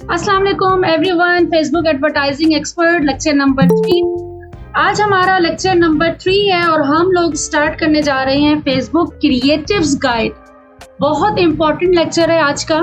अस्सलाम वालेकुम everyone, Facebook advertising expert lecture number 3। आज हमारा लेक्चर नंबर 3 है और हम लोग स्टार्ट करने जा रहे हैं फेसबुक क्रिएटिव्स गाइड। बहुत इंपॉर्टेंट लेक्चर है आज का।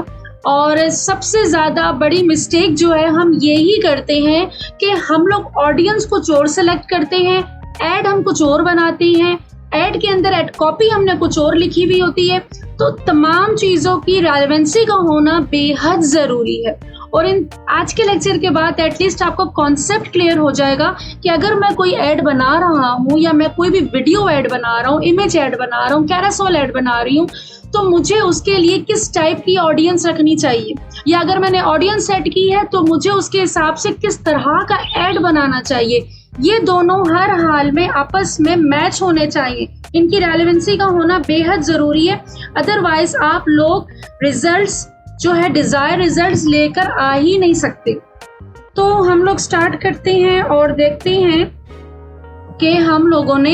और सबसे ज़्यादा बड़ी मिस्टेक जो है हम यही करते हैं कि हम लोग ऑडियंस कुछ और सेलेक्ट करते हैं, ऐड हम कुछ और बनाते हैं, ऐड के अंदर ऐड कॉपी हमने कुछ और लिखी हुई होती है। तो तमाम चीज़ों की रेलेवेंसी का होना बेहद ज़रूरी है। और इन आज के लेक्चर के बाद एटलीस्ट आपको कॉन्सेप्ट क्लियर हो जाएगा कि अगर मैं कोई ऐड बना रहा हूँ या मैं कोई भी वीडियो ऐड बना रहा हूँ, इमेज ऐड बना रहा हूँ, कैरासोल ऐड बना रही हूँ, तो मुझे उसके लिए किस टाइप की ऑडियंस रखनी चाहिए, या अगर मैंने ऑडियंस सेट की है तो मुझे उसके हिसाब से किस तरह का ऐड बनाना चाहिए। ये दोनों हर हाल में आपस में मैच होने चाहिए, इनकी रेलेवेंसी का होना बेहद ज़रूरी है। अदरवाइज आप लोग रिजल्ट्स जो है डिज़ायर रिजल्ट्स लेकर आ ही नहीं सकते। तो हम लोग स्टार्ट करते हैं और देखते हैं कि हम लोगों ने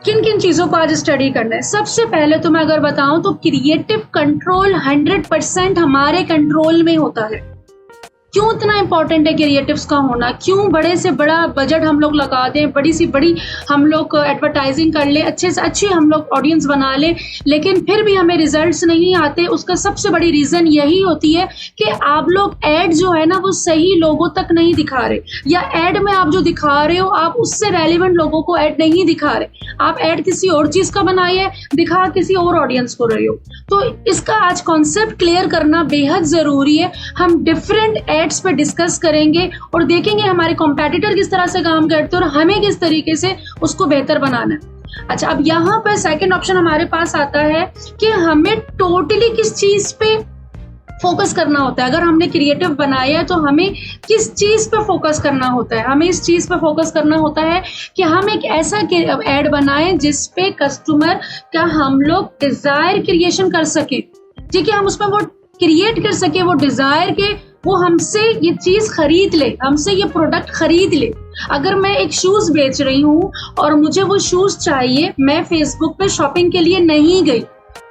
किन किन चीज़ों को आज स्टडी करना है। सबसे पहले तो मैं अगर बताऊं तो क्रिएटिव कंट्रोल 100% हमारे कंट्रोल में होता है। क्यों इतना इंपॉर्टेंट है क्रिएटिव्स का होना, क्यों बड़े से बड़ा बजट हम लोग लगा दें, बड़ी से बड़ी हम लोग एडवर्टाइजिंग कर ले, अच्छे से अच्छी हम लोग ऑडियंस बना ले, लेकिन फिर भी हमें रिजल्ट्स नहीं आते। उसका सबसे बड़ी रीज़न यही होती है कि आप लोग ऐड जो है ना वो सही लोगों तक नहीं दिखा रहे, या ऐड में आप जो दिखा रहे हो आप उससे रेलिवेंट लोगों को ऐड नहीं दिखा रहे। आप ऐड किसी और चीज़ का बनाई है, दिखा किसी और ऑडियंस को रहे हो। तो इसका आज कॉन्सेप्ट क्लियर करना बेहद ज़रूरी है। हम डिफरेंट एड्स पे डिस्कस करेंगे और देखेंगे हमारे कॉम्पिटिटर किस तरह से काम करते हैं और हमें किस तरीके से उसको बेहतर बनाना है। अच्छा, अब यहाँ पर सेकंड ऑप्शन हमारे पास आता है कि हमें टोटली किस चीज़ पे फोकस करना होता है। अगर हमने क्रिएटिव बनाया है तो हमें किस चीज़ पे फोकस करना होता है। हमें इस चीज़ पे फोकस करना होता है कि हम एक ऐसा ऐड बनाएं जिस पे कस्टमर का हम लोग डिज़ायर क्रिएशन कर सकें। ठीक है, हम उसमें वो क्रिएट कर सके, वो डिज़ायर के वो हमसे ये चीज़ खरीद ले, हमसे ये प्रोडक्ट खरीद ले। अगर मैं एक शूज़ बेच रही हूँ और मुझे वो शूज़ चाहिए, मैं फेसबुक पे शॉपिंग के लिए नहीं गई,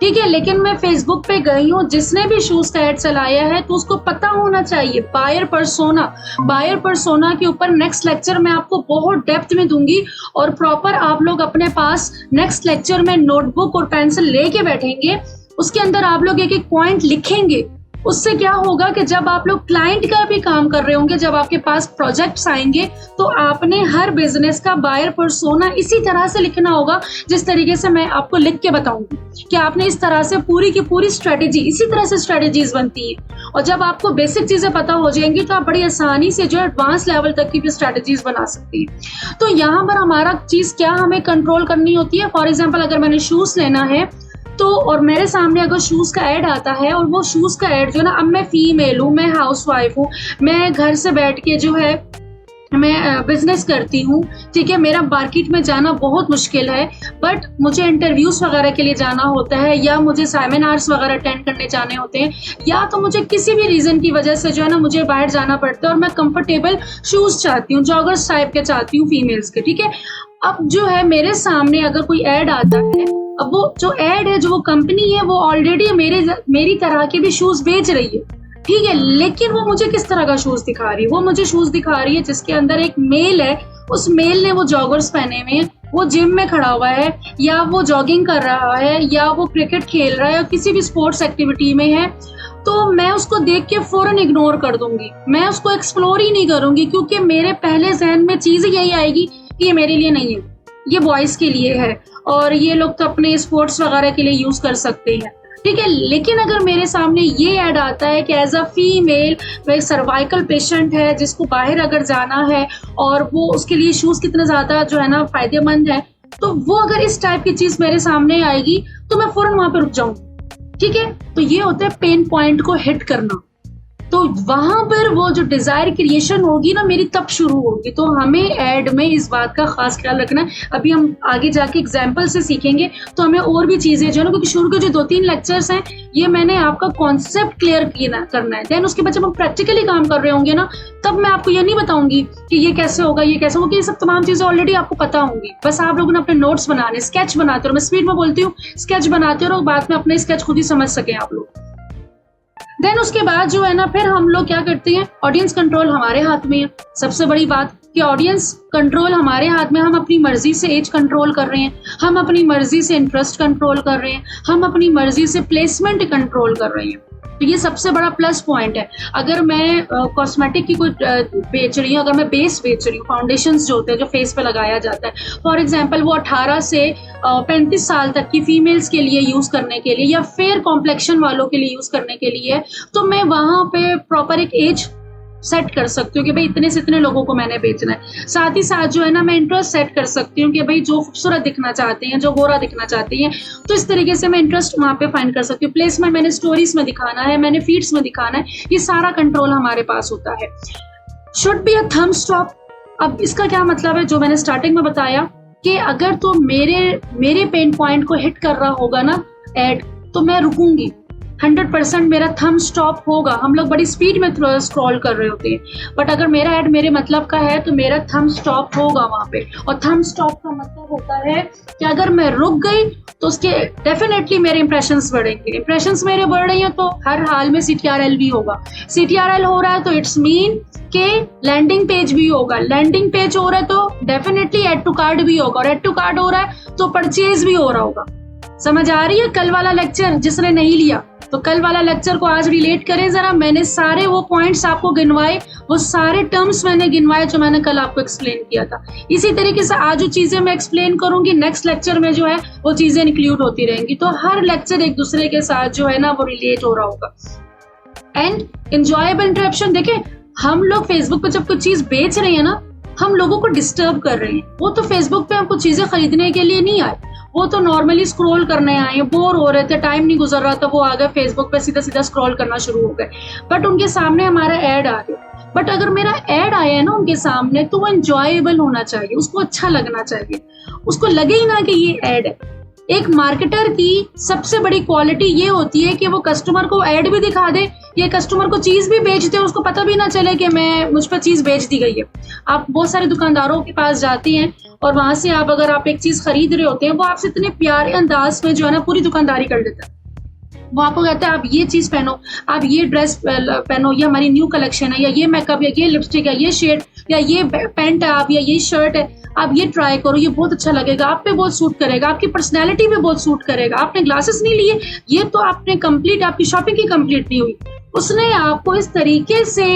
ठीक है, लेकिन मैं फेसबुक पे गई हूँ, जिसने भी शूज़ का ऐड चलाया है तो उसको पता होना चाहिए बायर पर्सोना के ऊपर नेक्स्ट लेक्चर में आपको बहुत डेप्थ में दूंगी। और प्रॉपर आप लोग अपने पास नेक्स्ट लेक्चर में नोटबुक और पेंसिल लेके बैठेंगे, उसके अंदर आप लोग एक एक पॉइंट लिखेंगे। उससे क्या होगा कि जब आप लोग क्लाइंट का भी काम कर रहे होंगे, जब आपके पास प्रोजेक्ट्स आएंगे, तो आपने हर बिजनेस का बायर पर्सोना इसी तरह से लिखना होगा जिस तरीके से मैं आपको लिख के बताऊंगी कि आपने इस तरह से पूरी की पूरी स्ट्रेटेजी, इसी तरह से स्ट्रेटेजीज बनती है। और जब आपको बेसिक चीजें पता हो जाएंगी तो आप बड़ी आसानी से जो एडवांस लेवल तक की भी स्ट्रेटेजीज बना सकती है। तो यहाँ पर हमारा चीज क्या हमें कंट्रोल करनी होती है। फॉर एग्जाम्पल, अगर मैंने शूज लेना है तो और मेरे सामने अगर शूज़ का ऐड आता है और वो शूज़ का ऐड जो है ना, अब मैं फीमेल हूँ, मैं हाउसवाइफ हूँ, मैं घर से बैठ के जो है मैं बिजनेस करती हूँ, ठीक है, मेरा मार्केट में जाना बहुत मुश्किल है, बट मुझे इंटरव्यूज वगैरह के लिए जाना होता है, या मुझे सेमिनार्स वगैरह अटेंड करने जाने होते हैं, या तो मुझे किसी भी रीज़न की वजह से जो है ना मुझे बाहर जाना पड़ता है और मैं कंफर्टेबल शूज़ चाहती हूँ, जॉगर्स टाइप के चाहती हूँ फीमेल्स के, ठीक है। अब जो है मेरे सामने अगर कोई ऐड आता है, अब वो जो ऐड है, जो वो कंपनी है, वो ऑलरेडी मेरी तरह के भी शूज़ बेच रही है, ठीक है, लेकिन वो मुझे किस तरह का शूज़ दिखा रही है? वो मुझे शूज़ दिखा रही है जिसके अंदर एक मेल है, उस मेल ने वो जॉगर्स पहने हुए हैं, वो जिम में खड़ा हुआ है, या वो जॉगिंग कर रहा है, या वो क्रिकेट खेल रहा है, या किसी भी स्पोर्ट्स एक्टिविटी में है, तो मैं उसको देख के फौरन इग्नोर कर दूंगी, मैं उसको एक्सप्लोर ही नहीं करूंगी, क्योंकि मेरे पहले जहन में चीज़ यही आएगी कि ये मेरे लिए नहीं है, ये बॉयज़ के लिए है और ये लोग तो अपने स्पोर्ट्स वगैरह के लिए यूज़ कर सकते हैं, ठीक है। लेकिन अगर मेरे सामने ये ऐड आता है कि एज अ फीमेल वो सर्वाइकल पेशेंट है, जिसको बाहर अगर जाना है और वो उसके लिए शूज़ कितना ज़्यादा जो है ना फ़ायदेमंद है, तो वो अगर इस टाइप की चीज़ मेरे सामने आएगी तो मैं फ़ौरन वहाँ पर रुक जाऊँगी, ठीक है। तो ये होता है पेन पॉइंट को हिट करना। तो वहां पर वो जो डिजायर क्रिएशन होगी ना मेरी, तब शुरू होगी। तो हमें ऐड में इस बात का खास ख्याल रखना है। अभी हम आगे जाके एग्जाम्पल से सीखेंगे तो हमें और भी चीजें जो है ना, क्योंकि शुरू के जो 2-3 लेक्चर्स हैं ये मैंने आपका कॉन्सेप्ट क्लियर करना है, देन उसके बाद जब हम प्रैक्टिकली काम कर रहे होंगे ना, तब मैं आपको ये नहीं बताऊंगी कि ये कैसे होगा, ये कैसे होगा, ये सब तमाम चीजें ऑलरेडी आपको पता होंगी। बस आप लोगों ने अपने नोट्स बनाने, स्केच बनाते हो, मैं स्पीड में बोलती हूँ, स्केच बनाते हो और बाद में अपने स्केच खुद ही समझ सके आप लोग। देन उसके बाद जो है ना, फिर हम लोग क्या करते हैं, ऑडियंस कंट्रोल हमारे हाथ में है। सबसे बड़ी बात कि ऑडियंस कंट्रोल हमारे हाथ में, हम अपनी मर्जी से एज कंट्रोल कर रहे हैं, हम अपनी मर्जी से इंटरेस्ट कंट्रोल कर रहे हैं, हम अपनी मर्जी से प्लेसमेंट कंट्रोल कर रहे हैं। तो ये सबसे बड़ा प्लस पॉइंट है। अगर मैं कॉस्मेटिक की कोई बेच रही हूँ, अगर मैं बेस बेच रही हूँ, फाउंडेशंस जो होते हैं जो फेस पे लगाया जाता है, फॉर एग्जांपल वो 18 से 35 साल तक की फीमेल्स के लिए यूज करने के लिए या फेयर कॉम्प्लेक्शन वालों के लिए यूज करने के लिए, तो मैं वहां पे प्रॉपर एक एज सेट कर सकती हूँ कि भाई इतने से इतने लोगों को मैंने बेचना है। साथ ही साथ जो है ना, मैं इंटरेस्ट सेट कर सकती हूँ कि भाई जो खूबसूरत दिखना चाहते हैं, जो गोरा दिखना चाहती हैं, तो इस तरीके से मैं इंटरेस्ट वहां पे फाइंड कर सकती हूँ। प्लेसमेंट मैंने स्टोरीज में दिखाना है, मैंने फीड्स में दिखाना है, ये सारा कंट्रोल हमारे पास होता है। Should be a thumb stop. अब इसका क्या मतलब है, जो मैंने स्टार्टिंग में बताया कि अगर तो मेरे पेन पॉइंट को हिट कर रहा होगा ना एड, तो मैं रुकूंगी, 100% मेरा थंब स्टॉप होगा। हम लोग बड़ी स्पीड में स्क्रॉल कर रहे होते हैं, बट अगर मेरा ऐड मेरे मतलब का है तो मेरा थंब स्टॉप होगा वहां पे। और थंब स्टॉप का मतलब होता है कि अगर मैं रुक गई तो उसके डेफिनेटली मेरे इंप्रेशंस बढ़ेंगे। इंप्रेशंस मेरे बढ़ रही हैं तो हर हाल में CTRL भी होगा। CTRL हो रहा है तो इट्स मीन के लैंडिंग पेज भी होगा। लैंडिंग पेज हो रहा है तो डेफिनेटली ऐड टू कार्ड भी होगा, और ऐड टू कार्ड हो रहा है तो परचेज भी हो रहा होगा। समझ आ रही है? कल वाला लेक्चर जिसने नहीं लिया तो कल वाला लेक्चर को आज रिलेट करें जरा। मैंने सारे वो पॉइंट्स आपको गिनवाए, वो सारे टर्म्स मैंने गिनवाए जो मैंने कल आपको एक्सप्लेन किया था। इसी तरीके से आज जो चीजें मैं एक्सप्लेन करूंगी नेक्स्ट लेक्चर में जो है वो चीजें इंक्लूड होती रहेंगी। तो हर लेक्चर एक दूसरे के साथ जो है ना वो रिलेट हो रहा होगा। एंड एंजॉयबल इंटरप्शन, देखें हम लोग फेसबुक पे जब कोई चीज बेच रहे हैं ना, हम लोगों को डिस्टर्ब कर रहे हैं। वो तो फेसबुक पे हमको चीजें खरीदने के लिए नहीं आए, वो तो नॉर्मली स्क्रॉल करने आए, बोर हो रहे थे, टाइम नहीं गुजर रहा था, वो आ गए फेसबुक पे, सीधा सीधा स्क्रॉल करना शुरू हो गए, बट उनके सामने हमारा ऐड आ गया। बट अगर मेरा ऐड आया है ना उनके सामने, तो वो एंजॉयबल होना चाहिए, उसको अच्छा लगना चाहिए, उसको लगे ही ना कि ये ऐड है। एक मार्केटर की सबसे बड़ी क्वालिटी ये होती है कि वो कस्टमर को ऐड भी दिखा दे, ये कस्टमर को चीज भी बेच दे, उसको पता भी ना चले कि मुझ पर चीज बेच दी गई है। आप बहुत सारे दुकानदारों के पास जाती हैं और वहां से आप अगर आप एक चीज खरीद रहे होते हैं, वो आपसे इतने प्यारे अंदाज में जो है ना पूरी दुकानदारी कर देता है। वो आपको कहता है आप ये चीज पहनो, आप ये ड्रेस पहनो, ये हमारी न्यू कलेक्शन है, या ये मेकअप, या ये लिपस्टिक, या ये शेड, या ये पैंट है आप, या ये शर्ट है, आप ये ट्राई करो, ये बहुत अच्छा लगेगा, आप पे बहुत सूट करेगा, आपकी पर्सनैलिटी पे बहुत सूट करेगा। आपने ग्लासेस नहीं लिए, ये तो आपने कंप्लीट, आपकी शॉपिंग की कंप्लीट नहीं हुई। उसने आपको इस तरीके से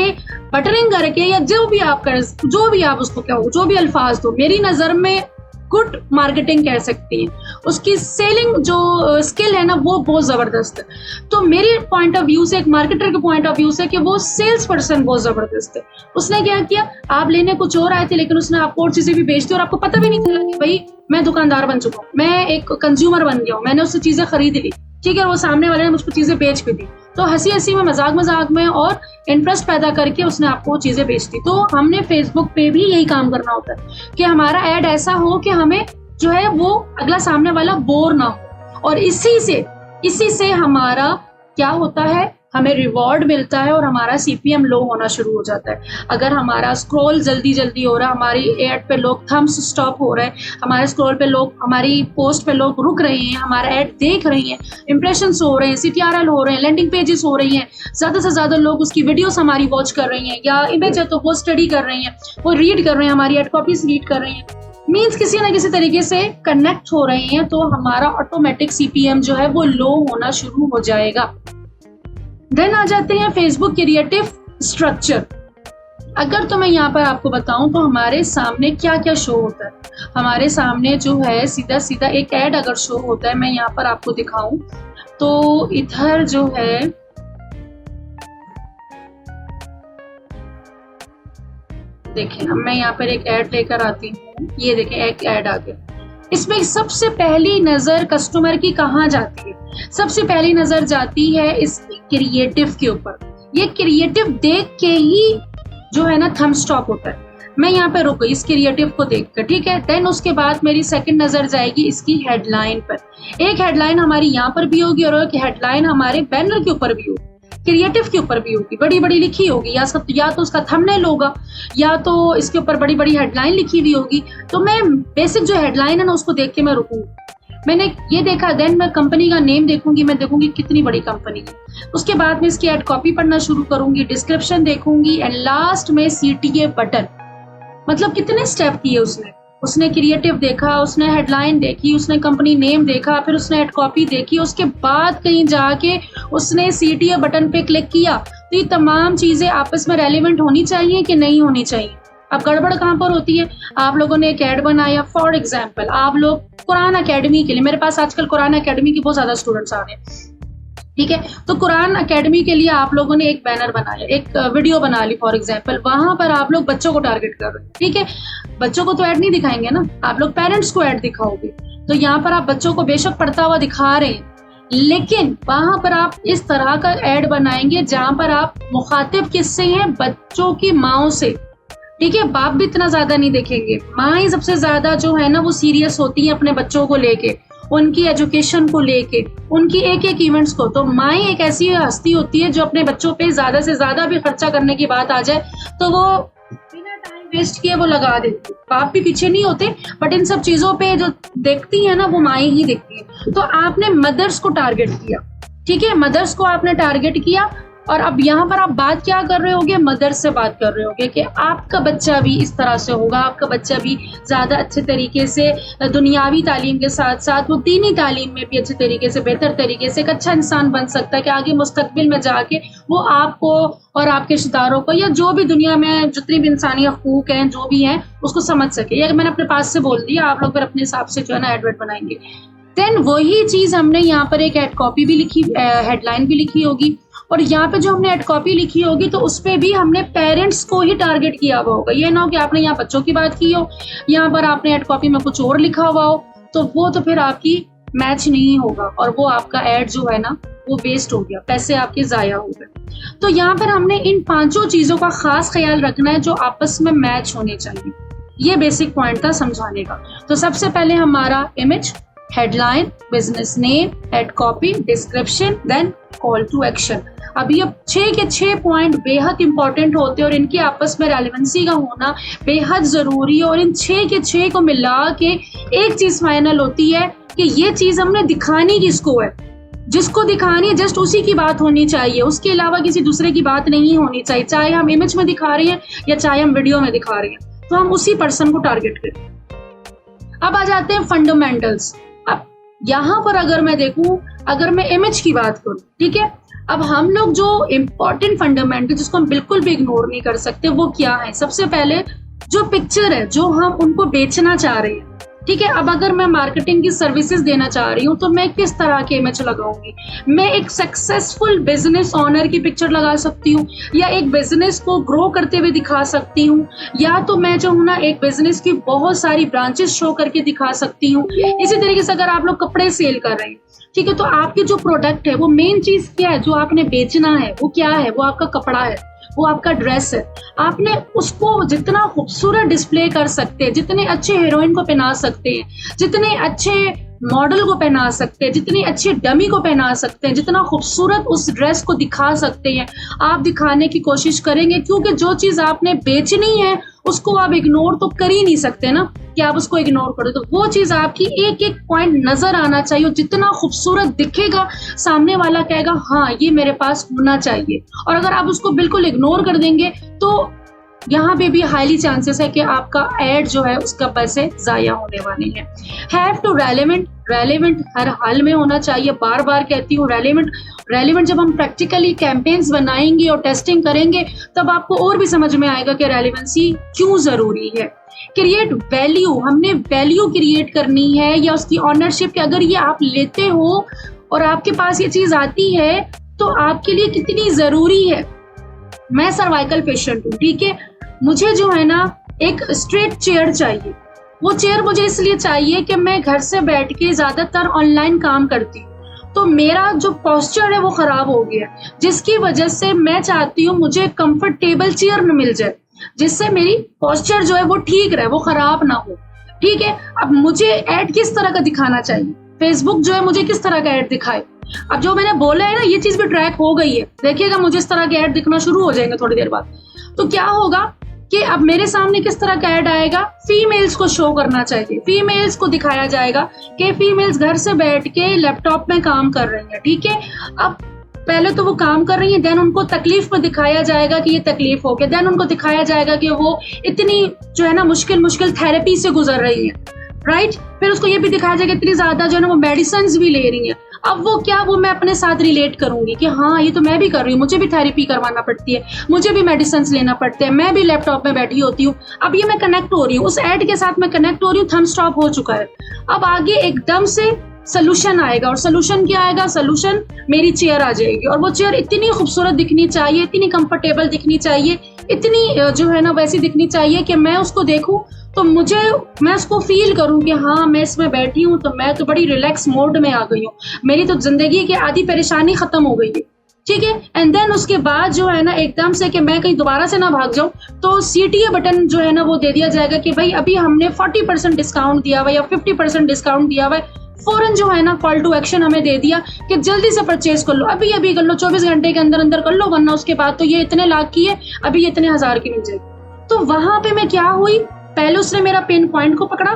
बटरिंग करके, या जो भी आप कर, जो भी आप उसको कहो, जो भी अल्फाज दो, मेरी नजर में गुड मार्केटिंग कह सकती है। उसकी सेलिंग जो स्किल है ना वो बहुत जबरदस्त है। तो मेरे पॉइंट ऑफ व्यू से, एक मार्केटर के पॉइंट ऑफ व्यू से, कि वो सेल्स पर्सन बहुत जबरदस्त है। उसने क्या किया, आप लेने कुछ और आए थे लेकिन उसने आपको और चीजें भी बेच दी और आपको पता भी नहीं चला कि भाई मैं दुकानदार बन चुका हूँ, मैं एक कंज्यूमर बन गया हूँ, मैंने उससे चीजें खरीद ली, ठीक है, वो सामने वाले ने मुझको चीजें बेच भी दी। तो हंसी हंसी में, मजाक मजाक में और इंटरेस्ट पैदा करके उसने आपको चीजें बेच दी। तो हमने फेसबुक पे भी यही काम करना होता है कि हमारा ऐड ऐसा हो कि हमें जो है वो अगला सामने वाला बोर ना हो, और इसी से हमारा क्या होता है, हमें रिवॉर्ड मिलता है और हमारा CPM लो होना शुरू हो जाता है। अगर हमारा स्क्रॉल जल्दी जल्दी हो रहा है, हमारी ऐड पे लोग थम्स स्टॉप हो रहे हैं, हमारे स्क्रॉल पे लोग, हमारी पोस्ट पे लोग रुक रहे हैं, हमारा ऐड देख रहे हैं, इंप्रेशंस हो रहे हैं, CTRL हो रहे हैं, लैंडिंग पेजेस हो रही हैं, ज्यादा से ज्यादा लोग उसकी वीडियोस हमारी वॉच कर रही हैं, या इमेज है तो वो स्टडी कर रही हैं, वो रीड कर रहे हैं, हमारी ऐड कॉपीज रीड कर रही हैं, मीन्स किसी ना किसी तरीके से कनेक्ट हो रहे हैं, तो हमारा ऑटोमेटिक CPM जो है वो लो होना शुरू हो जाएगा। देन आ जाते हैं फेसबुक क्रिएटिव स्ट्रक्चर। अगर तो मैं यहाँ पर आपको बताऊं तो हमारे सामने क्या क्या शो होता है। हमारे सामने जो है सीधा सीधा एक ऐड अगर शो होता है, मैं यहाँ पर आपको दिखाऊं तो इधर जो है देखिए, अब मैं यहाँ पर एक ऐड लेकर आती हूँ, ये देखें एक ऐड आ गया। इसमें सबसे पहली नजर कस्टमर की कहाँ जाती है? सबसे पहली नजर जाती है इस क्रिएटिव के ऊपर। ये क्रिएटिव देख के ही जो है ना थंब स्टॉप होता है। मैं यहाँ पे रुक गई इस क्रिएटिव को देखकर, ठीक है। देन उसके बाद मेरी सेकंड नजर जाएगी इसकी हेडलाइन पर। एक हेडलाइन हमारी यहाँ पर भी होगी और एक हेडलाइन हमारे बैनर के ऊपर भी होगी, क्रिएटिव के ऊपर भी होगी, बड़ी बड़ी लिखी होगी, या तो उसका थंबनेल होगा, या तो इसके ऊपर बड़ी बड़ी हेडलाइन लिखी हुई होगी। तो मैं बेसिक जो हेडलाइन है ना उसको देख के मैं रुकूंगी। मैंने ये देखा, देन मैं कंपनी का नेम देखूंगी, मैं देखूंगी कितनी बड़ी कंपनी है, उसके बाद में इसकी एड कॉपी पढ़ना शुरू करूंगी, डिस्क्रिप्शन देखूंगी एंड लास्ट में CTA बटन। मतलब कितने स्टेप किए उसने क्रिएटिव देखा, उसने हेडलाइन देखी, उसने कंपनी नेम देखा, फिर उसने एड कॉपी देखी, उसके बाद कहीं जाके उसने CTA बटन पे क्लिक किया। तो ये तमाम चीजें आपस में रेलिवेंट होनी चाहिए कि नहीं होनी चाहिए। अब गड़बड़ कहाँ पर होती है, आप लोगों ने एक ऐड बनाया, फॉर एग्जाम्पल आप लोग कुरान अकेडमी के लिए, मेरे पास आजकल कुरान अकेडमी के बहुत ज्यादा स्टूडेंट्स आ रहे हैं, ठीक है, तो कुरान अकेडमी के लिए आप लोगों ने एक बैनर बनाया, एक वीडियो बना ली फॉर एग्जांपल, वहां पर आप लोग बच्चों को टारगेट कर रहे हैं, ठीक है, बच्चों को तो ऐड नहीं दिखाएंगे ना, आप लोग पेरेंट्स को ऐड दिखाओगे। तो यहाँ पर आप बच्चों को बेशक पढ़ता हुआ दिखा रहे हैं, लेकिन वहां पर आप इस तरह का ऐड बनाएंगे जहां पर आप मुखातिब किससे हैं, बच्चों की माओ से, ठीक है। बाप भी इतना ज्यादा नहीं देखेंगे, माँ ही सबसे ज्यादा जो है ना वो सीरियस होती है अपने बच्चों को लेके, उनकी एजुकेशन को लेके, उनकी एक एक इवेंट्स को। तो माँ ही एक ऐसी हस्ती होती है जो अपने बच्चों पे ज्यादा से ज्यादा भी खर्चा करने की बात आ जाए तो वो बिना टाइम वेस्ट किए वो लगा देती है। बाप भी पीछे नहीं होते, बट इन सब चीजों पे जो देखती है ना वो माँ ही देखती है। तो आपने मदर्स को टारगेट किया, ठीक है, मदर्स को आपने टारगेट किया, और अब यहाँ पर आप बात क्या कर रहे होगे, मदर से बात कर रहे होगे कि आपका बच्चा भी इस तरह से होगा, आपका बच्चा भी ज्यादा अच्छे तरीके से दुनियावी तालीम के साथ साथ वो दीनी तालीम में भी अच्छे तरीके से, बेहतर तरीके से एक अच्छा इंसान बन सकता है कि आगे मुस्तकबिल में जाके वो आपको और आपके रिश्तेदारों को या जो भी दुनिया में जितनी भी इंसानी हकूक हैं जो भी हैं उसको समझ सके। या मैंने अपने पास से बोल दिया, आप लोग फिर अपने हिसाब से जो है ना एडवर्ट बनाएंगे। देन वही चीज हमने यहाँ पर एक एड कॉपी भी लिखी, हेडलाइन भी लिखी होगी, और यहाँ पे जो हमने एड कॉपी लिखी होगी तो उस पे भी हमने पेरेंट्स को ही टारगेट किया हुआ होगा। ये ना हो कि आपने यहाँ बच्चों की बात की हो, यहाँ पर आपने एड कॉपी में कुछ और लिखा हुआ हो, तो वो तो फिर आपकी मैच नहीं होगा और वो आपका एड जो है ना वो वेस्ट हो गया, पैसे आपके जाया हो गए। तो यहाँ पर हमने इन 5 चीजों का खास ख्याल रखना है जो आपस में मैच होने चाहिए। ये बेसिक पॉइंट था समझाने का। तो सबसे पहले हमारा image, headline, business name, ad copy, description, then call to action. अब ये 6 के 6 पॉइंट बेहद इंपॉर्टेंट होते हैं और इनकी आपस में रेलेवेंसी का होना बेहद जरूरी है। और इन 6 के 6 को मिला के एक चीज फाइनल होती है कि ये चीज हमने दिखानी किसको है, जिसको दिखानी है जस्ट उसी की बात होनी चाहिए, उसके अलावा किसी दूसरे की बात नहीं होनी चाहिए। चाहे हम इमेज में दिखा रहे हैं या चाहे हम वीडियो में दिखा रहे हैं, तो हम उसी पर्सन को टारगेट करें। अब आ जाते हैं फंडामेंटल्स। अब यहाँ पर अगर मैं देखूं, अगर मैं इमेज की बात करूं, ठीक है, अब हम लोग जो इम्पोर्टेंट फंडामेंटल जिसको हम बिल्कुल भी इग्नोर नहीं कर सकते वो क्या है। सबसे पहले जो पिक्चर है जो हम उनको बेचना चाह रहे हैं, ठीक है। अब अगर मैं मार्केटिंग की सर्विसेज देना चाह रही हूँ तो मैं किस तरह के इमेज लगाऊंगी। मैं एक सक्सेसफुल बिजनेस ओनर की पिक्चर लगा सकती हूँ, या एक बिजनेस को ग्रो करते हुए दिखा सकती हूँ, या तो मैं जो हूँ ना एक बिजनेस की बहुत सारी ब्रांचेस शो करके दिखा सकती हूँ। इसी तरीके से अगर आप लोग कपड़े सेल कर रहे हैं, ठीक है, तो आपके जो प्रोडक्ट है वो मेन चीज क्या है जो आपने बेचना है, वो क्या है, वो आपका कपड़ा है, वो आपका ड्रेस है। आपने उसको जितना खूबसूरत डिस्प्ले कर सकते हैं, जितने अच्छे हीरोइन को पहना सकते हैं, जितने अच्छे मॉडल को पहना सकते हैं, जितनी अच्छी डमी को पहना सकते हैं, जितना खूबसूरत उस ड्रेस को दिखा सकते हैं, आप दिखाने की कोशिश करेंगे। क्योंकि जो चीज आपने बेचनी है उसको आप इग्नोर तो कर ही नहीं सकते ना कि आप उसको इग्नोर करो। तो वो चीज आपकी एक एक पॉइंट नजर आना चाहिए, जितना खूबसूरत दिखेगा सामने वाला कहेगा हाँ ये मेरे पास होना चाहिए। और अगर आप उसको बिल्कुल इग्नोर कर देंगे तो यहाँ पे भी हाईली चांसेस है कि आपका एड जो है उसका पैसे जाया होने वाले हैं। हैव टू रेलेवेंट, रेलेवेंट हर हाल में होना चाहिए। बार बार कहती हूँ रेलेवेंट, रेलेवेंट जब हम प्रैक्टिकली कैंपेन्स बनाएंगे और टेस्टिंग करेंगे तब आपको और भी समझ में आएगा कि रेलेवेंसी क्यों जरूरी है। क्रिएट वैल्यू, हमने वैल्यू क्रिएट करनी है या उसकी ऑनरशिप कि अगर ये आप लेते हो और आपके पास ये चीज आती है तो आपके लिए कितनी जरूरी है। मैं सर्वाइकल पेशेंट हूँ, ठीक है, मुझे जो है ना एक स्ट्रेट चेयर चाहिए। वो चेयर मुझे इसलिए चाहिए कि मैं घर से बैठ के ज्यादातर ऑनलाइन काम करती हूँ, तो मेरा जो पोस्चर है वो खराब हो गया, जिसकी वजह से मैं चाहती हूँ मुझे कंफर्टेबल चेयर में मिल जाए जिससे मेरी पोस्चर जो है वो ठीक रहे, वो खराब ना हो, ठीक है। अब मुझे ऐड किस तरह का दिखाना चाहिए, फेसबुक जो है मुझे किस तरह का ऐड दिखाए। अब जो मैंने बोला है ना ये चीज भी ट्रैक हो गई है, देखिएगा मुझे इस तरह के ऐड दिखना शुरू हो जाएंगे थोड़ी देर बाद। तो क्या होगा, कि अब मेरे सामने किस तरह का ऐड आएगा, फीमेल्स को शो करना चाहिए, फीमेल्स को दिखाया जाएगा कि फीमेल्स घर से बैठ के लैपटॉप में काम कर रही हैं, ठीक है। अब पहले तो वो काम कर रही है, देन उनको तकलीफ में दिखाया जाएगा कि ये तकलीफ हो गया, देन उनको दिखाया जाएगा कि वो इतनी जो है ना मुश्किल थेरेपी से गुजर रही है, राइट। फिर उसको ये भी दिखाया जाएगा इतनी ज्यादा जो है ना वो मेडिसिन भी ले रही है। अब वो मैं अपने साथ रिलेट करूंगी कि हाँ ये तो मैं भी कर रही हूँ, मुझे भी थेरेपी करवाना पड़ती है, मुझे भी मेडिसिन लेना पड़ते हैं, मैं भी लैपटॉप में बैठी होती हूँ। अब ये मैं कनेक्ट हो रही हूँ, उस एड के साथ मैं कनेक्ट हो रही हूँ, थंब स्टॉप हो चुका है। अब आगे एकदम से सोल्यूशन आएगा, और सोल्यूशन क्या आएगा, सोल्यूशन मेरी चेयर आ जाएगी, और वो चेयर इतनी खूबसूरत दिखनी चाहिए, इतनी कंफर्टेबल दिखनी चाहिए, इतनी जो है ना वैसी दिखनी चाहिए कि मैं उसको देखूं तो मैं उसको फील करूं कि हाँ मैं इसमें बैठी हूं तो मैं तो बड़ी रिलैक्स मोड में आ गई हूँ, मेरी तो जिंदगी की आधी परेशानी खत्म हो गई है, ठीक है। एंड देन उसके बाद जो है ना एकदम से कि मैं कहीं दोबारा से ना भाग जाऊं, तो CTA बटन जो है ना वो दे दिया जाएगा कि भाई अभी हमने 40% डिस्काउंट दिया हुआ या 50% डिस्काउंट दिया हुआ है, फौरन जो है ना कॉल टू एक्शन हमें दे दिया कि जल्दी से परचेज कर लो, अभी कर लो, 24 घंटे के अंदर अंदर कर लो, वरना उसके बाद तो ये इतने लाख की है, अभी ये इतने हजार की मिल जाएगी। तो वहां पे मैं क्या हुई, पहले उसने मेरा पेन पॉइंट को पकड़ा,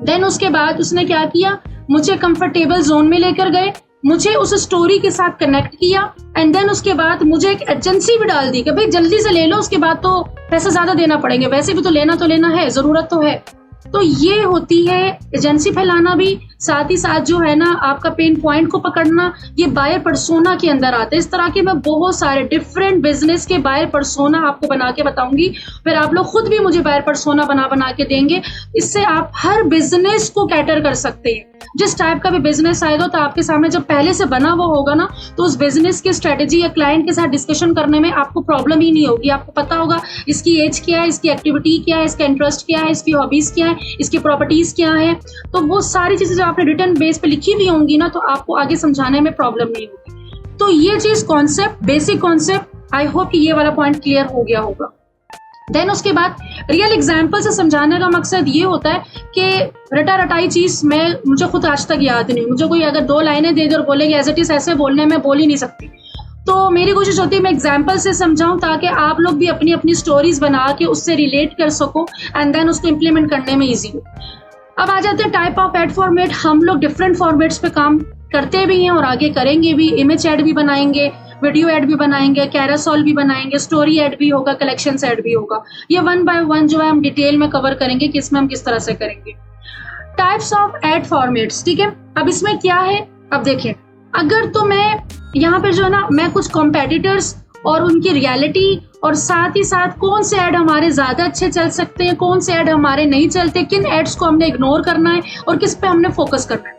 देन उसके बाद उसने क्या किया, मुझे कंफर्टेबल जोन में लेकर गए, मुझे उस स्टोरी के साथ कनेक्ट किया, एंड देन उसके बाद मुझे एक एजेंसी भी डाल दी कि भाई जल्दी से ले लो, उसके बाद तो पैसे ज्यादा देना पड़ेंगे, वैसे भी तो लेना है, जरूरत तो है। तो ये होती है एजेंसी फैलाना भी, साथ ही साथ जो है ना आपका पेन पॉइंट को पकड़ना, ये बायर पर्सोना के अंदर आता है। इस तरह के मैं बहुत सारे डिफरेंट बिजनेस के बायर पर्सोना आपको बना के बताऊंगी, फिर आप लोग खुद भी मुझे बायर पर्सोना बना के देंगे, इससे आप हर बिजनेस को कैटर कर सकते हैं। जिस टाइप का भी बिजनेस आएगा तो आपके सामने जब पहले से बना हुआ होगा ना, तो उस बिजनेस की स्ट्रेटेजी या क्लाइंट के साथ डिस्कशन करने में आपको प्रॉब्लम ही नहीं होगी। आपको पता होगा इसकी एज क्या है, इसकी एक्टिविटी क्या है, इसका इंटरेस्ट क्या है, इसकी हॉबीज क्या है, इसकी प्रॉपर्टीज क्या है, तो वो सारी चीजें आपने रिटर्न बेस पे लिखी हुई होंगी ना, तो आपको आगे समझाने में प्रॉब्लम नहीं होगी। तो ये चीज concept, basic concept, I hope कि ये वाला पॉइंट क्लियर हो गया होगा। देन उसके बाद रियल एग्जाम्पल से समझाने का मकसद ये होता है कि रटाई चीज मुझे खुद आज तक याद नहीं, मुझे कोई अगर 2 लाइनें दे दे और बोलेंगे एज इट इज ऐसे बोलने में बोल ही नहीं सकती, तो मेरी कोशिश होती है मैं एग्जाम्पल से समझाऊं ताकि आप लोग भी अपनी अपनी स्टोरीज बना के उससे रिलेट कर सको, एंड देन उसको इम्प्लीमेंट करने में ईजी हो। अब आ जाते हैं टाइप ऑफ एड फॉर्मेट। हम लोग डिफरेंट फॉर्मेट्स पे काम करते भी हैं और आगे करेंगे भी। इमेज एड भी बनाएंगे, वीडियो एड भी बनाएंगे, कैरासोल भी बनाएंगे, स्टोरी एड भी होगा, कलेक्शंस एड भी होगा। ये 1 बाय 1 जो है हम डिटेल में कवर करेंगे कि इसमें हम किस तरह से करेंगे। टाइप्स ऑफ एड फॉर्मेट्स, ठीक है। अब इसमें क्या है, अब देखें, अगर तो मैं यहाँ पर जो है ना मैं कुछ कॉम्पेटिटर्स और उनकी रियलिटी और साथ ही साथ कौन से ऐड हमारे ज्यादा अच्छे चल सकते हैं, कौन से ऐड हमारे नहीं चलते, किन एड्स को हमने इग्नोर करना है और किस पे हमने फोकस करना है।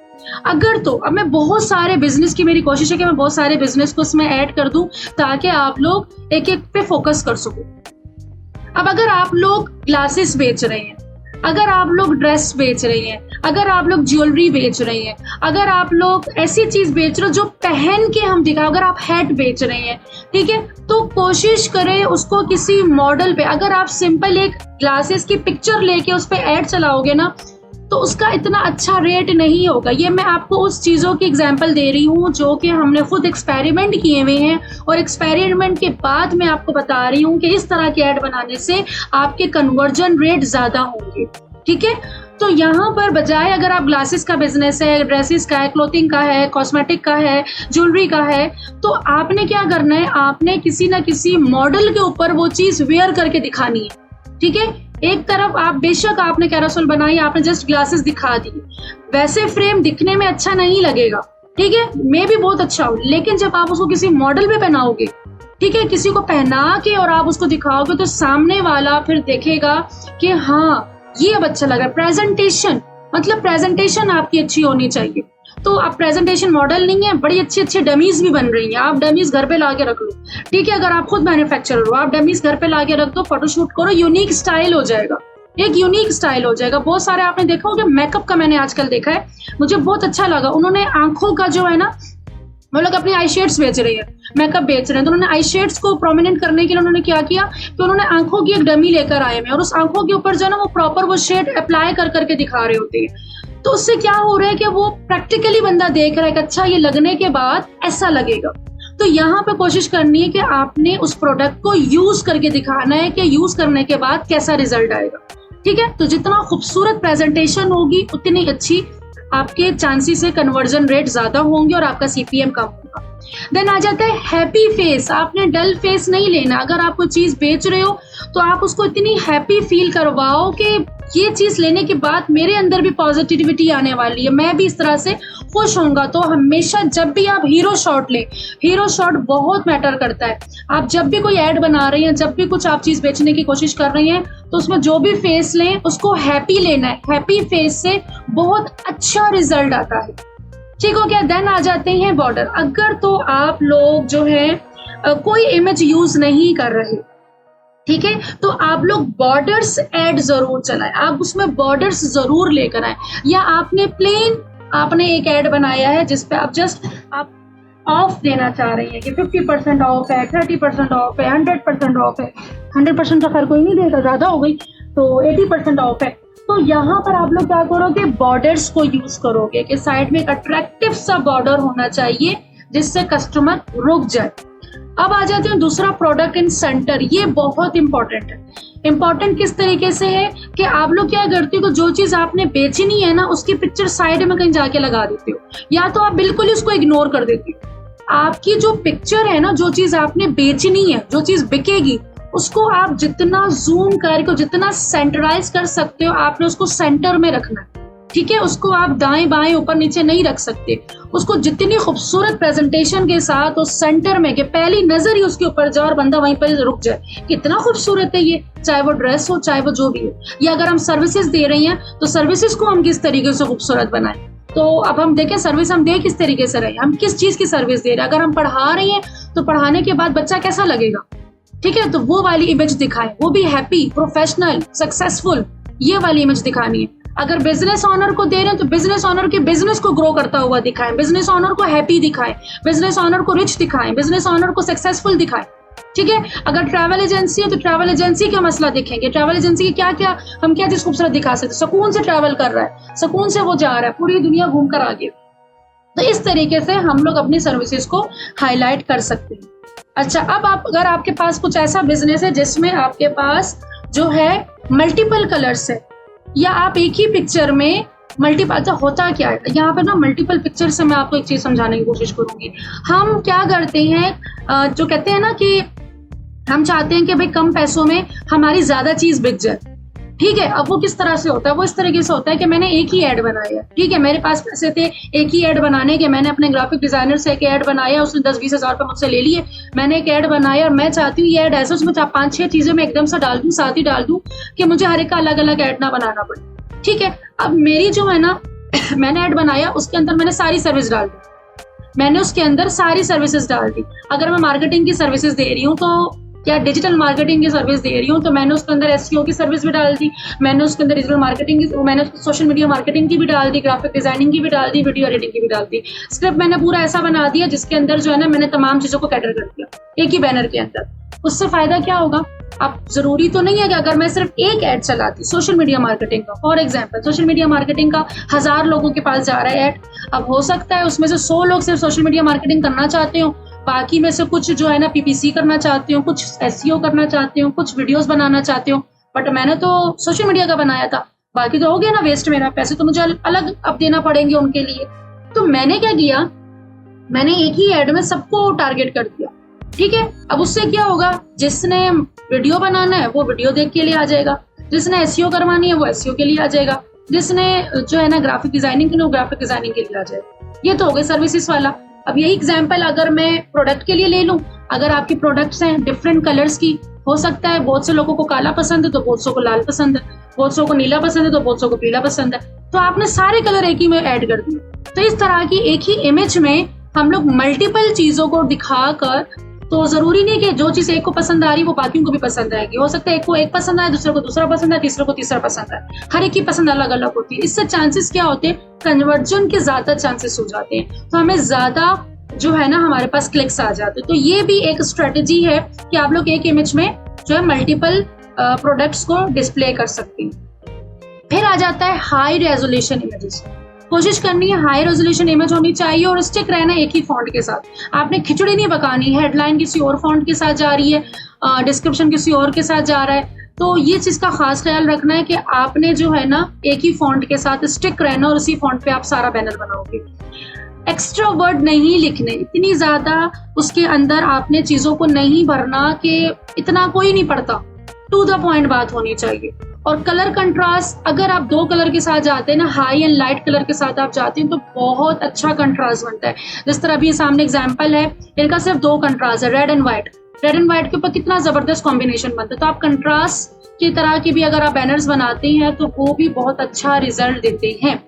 अगर तो अब मैं बहुत सारे बिजनेस की, मेरी कोशिश है कि मैं बहुत सारे बिजनेस को इसमें ऐड कर दूं ताकि आप लोग एक एक पे फोकस कर सको। अब अगर आप लोग ग्लासेस बेच रहे हैं, अगर आप लोग ड्रेस बेच रही हैं, अगर आप लोग ज्वेलरी बेच रही हैं, अगर आप लोग ऐसी चीज बेच रहे हो जो पहन के हम दिखाओ, अगर आप हैट बेच रहे हैं, ठीक है, तो कोशिश करें उसको किसी मॉडल पे, अगर आप सिंपल एक ग्लासेस की पिक्चर लेके उस पे ऐड चलाओगे ना तो उसका इतना अच्छा रेट नहीं होगा। ये मैं आपको उस चीजों की एग्जांपल दे रही हूँ जो कि हमने खुद एक्सपेरिमेंट किए हुए हैं, और एक्सपेरिमेंट के बाद मैं आपको बता रही हूँ कि इस तरह के ऐड बनाने से आपके कन्वर्जन रेट ज्यादा होंगे, ठीक है। तो यहाँ पर बजाय, अगर आप ग्लासेस का बिजनेस है, ड्रेसेस का है, क्लोथिंग का है, कॉस्मेटिक का है, ज्वेलरी का है, तो आपने क्या करना है, आपने किसी ना किसी मॉडल के ऊपर वो चीज वेयर करके दिखानी है, ठीक है। एक तरफ आप बेशक आपने कैरासोल बनाई, आपने जस्ट ग्लासेस दिखा दी, वैसे फ्रेम दिखने में अच्छा नहीं लगेगा, ठीक है, मैं भी बहुत अच्छा हूँ, लेकिन जब आप उसको किसी मॉडल पे पहनाओगे, ठीक है, किसी को पहना के और आप उसको दिखाओगे, तो सामने वाला फिर देखेगा कि हाँ ये अब अच्छा लग रहा है। प्रेजेंटेशन, मतलब प्रेजेंटेशन आपकी अच्छी होनी चाहिए। तो अब प्रेजेंटेशन मॉडल नहीं है, बड़ी अच्छी अच्छी डमीज भी बन रही हैं, आप डमीज घर पे लाके रख लो, ठीक है। अगर आप खुद मैन्युफैक्चरर हो, आप डमीज घर पे लाके रख दो, फोटोशूट करो, यूनिक स्टाइल हो जाएगा, एक यूनिक स्टाइल हो जाएगा। बहुत सारे आपने देखा होगा, मेकअप का मैंने आजकल देखा है, मुझे बहुत अच्छा लगा, उन्होंने आंखों का जो है ना, वो लोग अपनी आई शेड्स बेच रहे हैं, मेकअप बेच रहे हैं, तो उन्होंने आई शेड्स को प्रोमिनेंट करने के लिए उन्होंने क्या किया कि उन्होंने आंखों की एक डमी लेकर आए हैं और उस आंखों के ऊपर जो है ना वो प्रॉपर वो शेड अप्लाई कर करके दिखा रहे होते हैं। तो उससे क्या हो रहा है कि वो प्रैक्टिकली बंदा देख रहा है कि अच्छा ये लगने के बाद ऐसा लगेगा। तो यहाँ पे कोशिश करनी है कि आपने उस प्रोडक्ट को यूज करके दिखाना है कि यूज करने के बाद कैसा रिजल्ट आएगा। ठीक है, तो जितना खूबसूरत प्रेजेंटेशन होगी उतनी अच्छी आपके चांसेस है, कन्वर्जन रेट ज्यादा होंगे और आपका सीपीएम कम होगा। देन आ जाता है हैप्पी फेस। आपने डल फेस नहीं लेना। अगर आप कोई चीज बेच रहे हो तो आप उसको इतनी हैप्पी फील करवाओ कि ये चीज लेने के बाद मेरे अंदर भी पॉजिटिविटी आने वाली है, मैं भी इस तरह से खुश होऊंगा। तो हमेशा जब भी आप हीरो शॉट लें, हीरो शॉट बहुत मैटर करता है। आप जब भी कोई ऐड बना रहे हैं, जब भी कुछ आप चीज बेचने की कोशिश कर रही हैं, तो उसमें जो भी फेस लें उसको हैप्पी लेना है। हैप्पी फेस से बहुत अच्छा रिजल्ट आता है। ठीक हो गया। देन आ जाते हैं बॉर्डर। अगर तो आप लोग जो है कोई इमेज यूज नहीं कर रहे, ठीक है, तो आप लोग बॉर्डर्स ऐड जरूर चलाएं। आप उसमें बॉर्डर्स जरूर लेकर आए। या आपने एक ऐड बनाया है जिसपे आप जस्ट आप ऑफ देना चाह रही हैं कि 50% ऑफ है, 30% ऑफ है, 100% ऑफ है। 100% तो खैर कोई नहीं देगा, ज्यादा हो गई, तो 80% ऑफ है। तो यहाँ पर आप लोग क्या करोगे, बॉर्डर्स को यूज करोगे कि साइड में एक अट्रैक्टिव सा बॉर्डर होना चाहिए जिससे कस्टमर रुक जाए। अब आ जाते हैं दूसरा, प्रोडक्ट इन सेंटर। ये बहुत इंपॉर्टेंट है। इंपॉर्टेंट किस तरीके से है कि आप लोग क्या करते हो, जो चीज आपने बेचनी है ना उसकी पिक्चर साइड में कहीं जाके लगा देते हो, या तो आप बिल्कुल उसको इग्नोर कर देते हो। आपकी जो पिक्चर है ना, जो चीज आपने बेचनी है, जो चीज बिकेगी, उसको आप जितना जूम करके, जितना सेंटराइज कर सकते हो, आपने उसको सेंटर में रखना है। ठीक है, उसको आप दाएं बाएं ऊपर नीचे नहीं रख सकते। उसको जितनी खूबसूरत प्रेजेंटेशन के साथ उस सेंटर में, कि पहली नजर ही उसके ऊपर जाए और बंदा वहीं पर रुक जाए। कितना खूबसूरत है ये, चाहे वो ड्रेस हो, चाहे वो जो भी हो। या अगर हम सर्विसेज दे रही हैं तो सर्विसेज को हम किस तरीके से खूबसूरत बनाएं। तो अब हम देखें सर्विस हम दे किस तरीके से रहे हैं, हम किस चीज की सर्विस दे रहे हैं। अगर हम पढ़ा रही हैं तो पढ़ाने के बाद बच्चा कैसा लगेगा, ठीक है, तो वो वाली इमेज दिखाएं, वो भी हैप्पी, प्रोफेशनल, सक्सेसफुल, ये वाली इमेज दिखानी है। अगर बिजनेस ऑनर को दे रहे हैं तो बिजनेस ऑनर के बिजनेस को ग्रो करता हुआ दिखाएं, बिजनेस ऑनर को हैप्पी दिखाएं, बिजनेस ऑनर को रिच दिखाएं, बिजनेस ऑनर को सक्सेसफुल दिखाएं। ठीक है, अगर ट्रैवल एजेंसी है तो ट्रैवल एजेंसी का मसला दिखेंगे, ट्रैवल एजेंसी की हम क्या चीज खूबसूरत दिखा सकते, सुकून से ट्रैवल कर रहा है, सुकून से वो जा रहा है, पूरी दुनिया घूम कर आ गया। तो इस तरीके से हम लोग अपनी सर्विसेज को हाईलाइट कर सकते हैं। अच्छा, अब अगर आपके पास कुछ ऐसा बिजनेस है जिसमें आपके पास जो है मल्टीपल कलर्स है, या आप एक ही पिक्चर में मल्टीपल, अच्छा होता क्या है यहाँ पे ना, मल्टीपल पिक्चर से मैं आपको एक चीज समझाने की कोशिश करूंगी। हम क्या करते हैं, जो कहते हैं ना कि हम चाहते हैं कि भाई कम पैसों में हमारी ज्यादा चीज बिक जाए। ठीक है, अब वो किस तरह से होता है, वो इस तरीके से होता है कि मैंने एक ही ऐड बनाया, ठीक है, मेरे पास पैसे थे एक ही ऐड बनाने के, मैंने अपने ग्राफिक डिजाइनर से एक ऐड बनाया, उसने 10-20 हजार रुपए मुझसे ले लिए। मैंने एक ऐड बनाया और मैं चाहती हूँ ये ऐड ऐसे उसमें 5-6 चीजें मैं एकदम से डाल दूं, साथ ही डाल दूं कि मुझे हर एक का अलग अलग ऐड ना बनाना पड़े। ठीक है, अब मेरी जो है ना मैंने ऐड बनाया, उसके अंदर मैंने सारी सर्विस डाल दी, मैंने उसके अंदर सारी सर्विसेज डाल दी। अगर मैं मार्केटिंग की सर्विसेज दे रही हूँ तो या डिजिटल मार्केटिंग की सर्विस दे रही हूँ तो मैंने उसके अंदर एसईओ की सर्विस भी डाल दी, मैंने उसके अंदर डिजिटल मार्केटिंग की, मैंने सोशल मीडिया मार्केटिंग की भी डाल दी, ग्राफिक डिजाइनिंग की भी डाल दी, वीडियो एडिटिंग की भी डाल दी। स्क्रिप्ट मैंने पूरा ऐसा बना दिया जिसके अंदर जो है ना मैंने तमाम चीजों को कैटर कर दिया एक ही बैनर के अंदर। उससे फायदा क्या होगा, अब जरूरी तो नहीं है कि अगर मैं सिर्फ एक ऐड चलाती सोशल मीडिया मार्केटिंग का, for example social media marketing का 1000 लोगों के पास जा रहा है ऐड, अब हो सकता है उसमें से 100 लोग सिर्फ सोशल मीडिया मार्केटिंग करना चाहते हो, बाकी में से कुछ जो है ना पीपीसी करना चाहते हो, कुछ एसईओ करना चाहते हो, कुछ वीडियोस बनाना चाहते हो। बट मैंने तो सोशल मीडिया का बनाया था, बाकी तो हो गया ना वेस्ट, मेरा पैसे तो मुझे अलग अब देना पड़ेंगे उनके लिए। तो मैंने क्या किया, मैंने एक ही ऐड में सबको टारगेट कर दिया। ठीक है, अब उससे क्या होगा, जिसने वीडियो बनाना है वो वीडियो देख के लिए आ जाएगा, जिसने एसईओ करवानी है वो एसईओ के लिए आ जाएगा, जिसने जो है ना ग्राफिक डिजाइनिंग के लिए वो ग्राफिक डिजाइनिंग के लिए आ जाएगा। ये तो हो गया सर्विसेज वाला। अब यही एग्जाम्पल अगर मैं प्रोडक्ट के लिए ले लूं, अगर आपकी प्रोडक्ट्स हैं डिफरेंट कलर्स की, हो सकता है बहुत से लोगों को काला पसंद है तो बहुत सौ को लाल पसंद है, बहुत सौ को नीला पसंद है तो बहुत सौ को पीला पसंद है, तो आपने सारे कलर एक ही में ऐड कर दिए। तो इस तरह की एक ही इमेज में हम लोग मल्टीपल चीजों को दिखाकर, तो जरूरी नहीं कि जो चीज एक को पसंद आ रही है वो बाकियों को भी पसंद आएगी। हो सकता है एक को एक पसंद आए, दूसरे को दूसरा पसंद आए, तीसरे को तीसरा पसंद आए, हर एक की पसंद अलग अलग होती है। इससे चांसेस क्या होते हैं, कन्वर्जन के ज्यादा चांसेस हो जाते हैं, तो हमें ज्यादा जो है ना हमारे पास क्लिक्स आ जाते हैं। तो ये भी एक स्ट्रेटेजी है कि आप लोग एक इमेज में जो है मल्टीपल प्रोडक्ट्स को डिस्प्ले कर सकते हैं। फिर आ जाता है हाई रेजोल्यूशन इमेजेस। कोशिश करनी है हाई रेजोल्यूशन इमेज होनी चाहिए और स्टिक रहना एक ही फॉन्ट के साथ। आपने खिचड़ी नहीं पकानी, हेडलाइन किसी और फॉन्ट के साथ जा रही है, डिस्क्रिप्शन किसी और के साथ जा रहा है, तो ये चीज का खास ख्याल रखना है कि आपने जो है ना एक ही फॉन्ट के साथ स्टिक रहना और उसी फॉन्ट पे आप सारा बैनर बनाओगे। एक्स्ट्रा वर्ड नहीं लिखने, इतनी ज्यादा उसके अंदर आपने चीजों को नहीं भरना कि इतना कोई नहीं पढ़ता, टू द पॉइंट बात होनी चाहिए। और कलर कंट्रास्ट, अगर आप 2 कलर के साथ जाते हैं ना, हाई एंड लाइट कलर के साथ आप जाते हैं तो बहुत अच्छा कंट्रास्ट बनता है। जिस तरह अभी सामने एग्जांपल है, इनका सिर्फ 2 कंट्रास्ट है, red and white. Red and white के ऊपर कितना जबरदस्त कॉम्बिनेशन बनता है। तो आप कंट्रास्ट की तरह की भी अगर आप बैनर्स बनाते हैं तो वो भी बहुत अच्छा रिजल्ट देते हैं।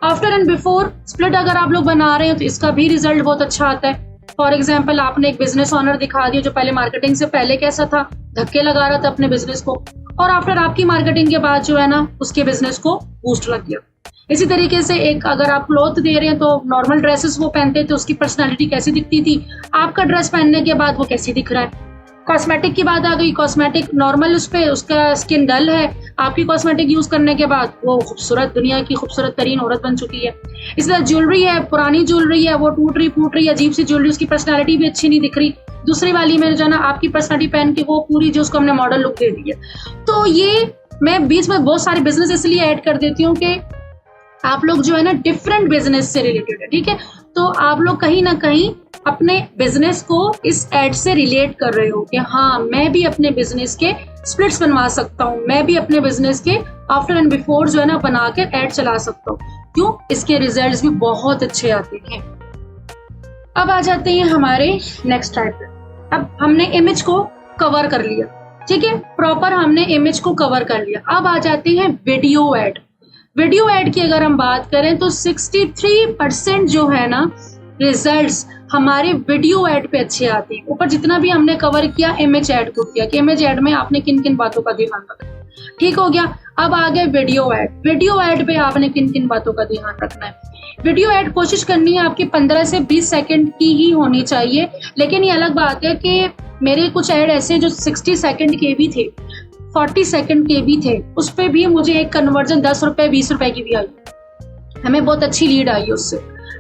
आफ्टर एंड बिफोर स्प्लिट अगर आप लोग बना रहे हैं तो इसका भी रिजल्ट बहुत अच्छा आता है। फॉर एग्जाम्पल, आपने एक बिजनेस ऑनर दिखा दिया जो पहले मार्केटिंग से पहले कैसा था, धक्के लगा रहा था अपने बिजनेस को, और आफ्टर आपकी मार्केटिंग के बाद जो है ना उसके बिजनेस को बूस्ट लग गया। इसी तरीके से एक अगर आप क्लॉथ दे रहे हैं तो नॉर्मल ड्रेसेस वो पहनते थे, उसकी पर्सनालिटी कैसी दिखती थी, आपका ड्रेस पहनने के बाद वो कैसी दिख रहा है। कॉस्मेटिक की बात आ गई, कॉस्मेटिक नॉर्मल उस पे उसका स्किन डल है, आपकी कॉस्मेटिक यूज करने के बाद वो खूबसूरत, दुनिया की खूबसूरत तरीन औरत बन चुकी है। इसलिए ज्वेलरी है, पुरानी ज्वेलरी है, वो टूट रही फूट रही, अजीब सी ज्वेलरी, उसकी पर्सनालिटी भी अच्छी नहीं दिख रही, दूसरी वाली में जो है ना आपकी पर्सनालिटी पहन के वो पूरी जो उसको हमने मॉडल लुक दे दी है। तो ये मैं बीच में बहुत सारे बिजनेस इसलिए ऐड कर देती हूँ कि आप लोग जो है ना डिफरेंट बिजनेस से रिलेटेड है, ठीक है, तो आप लोग कहीं ना कहीं अपने बिजनेस को इस एड से रिलेट कर रहे हो कि हाँ मैं भी अपने बिजनेस के स्प्लिट्स बनवा सकता हूँ, मैं भी अपने बिजनेस के आफ्टर एंड बिफोर जो है ना बनाकर एड चला सकता हूँ। क्यों? इसके रिजल्ट्स भी बहुत अच्छे आते हैं। अब आ जाते हैं हमारे नेक्स्ट टाइप पे। अब हमने इमेज को कवर कर लिया, ठीक है, प्रॉपर हमने इमेज को कवर कर लिया। अब आ जाते हैं वीडियो एड। वीडियो एड की अगर हम बात करें तो 63% जो है ना रिजल्ट्स हमारे वीडियो एड पे अच्छे आते हैं। ऊपर जितना भी हमने कवर किया इमेज एड को किया कि इमेज एड में आपने किन किन बातों का ध्यान रखना है, ठीक हो गया। अब आ गए वीडियो एड। वीडियो एड पे आपने किन किन बातों का ध्यान रखना है। वीडियो एड कोशिश करनी है आपकी 15 से 20 सेकंड की ही होनी चाहिए, लेकिन ये अलग बात है कि मेरे कुछ एड ऐसे जो 60 सेकंड के भी थे, 40 सेकंड के भी थे, उस पे भी मुझे एक कन्वर्जन 10 रुपए 20 रुपए की भी आई, हमें बहुत अच्छी लीड आई उससे,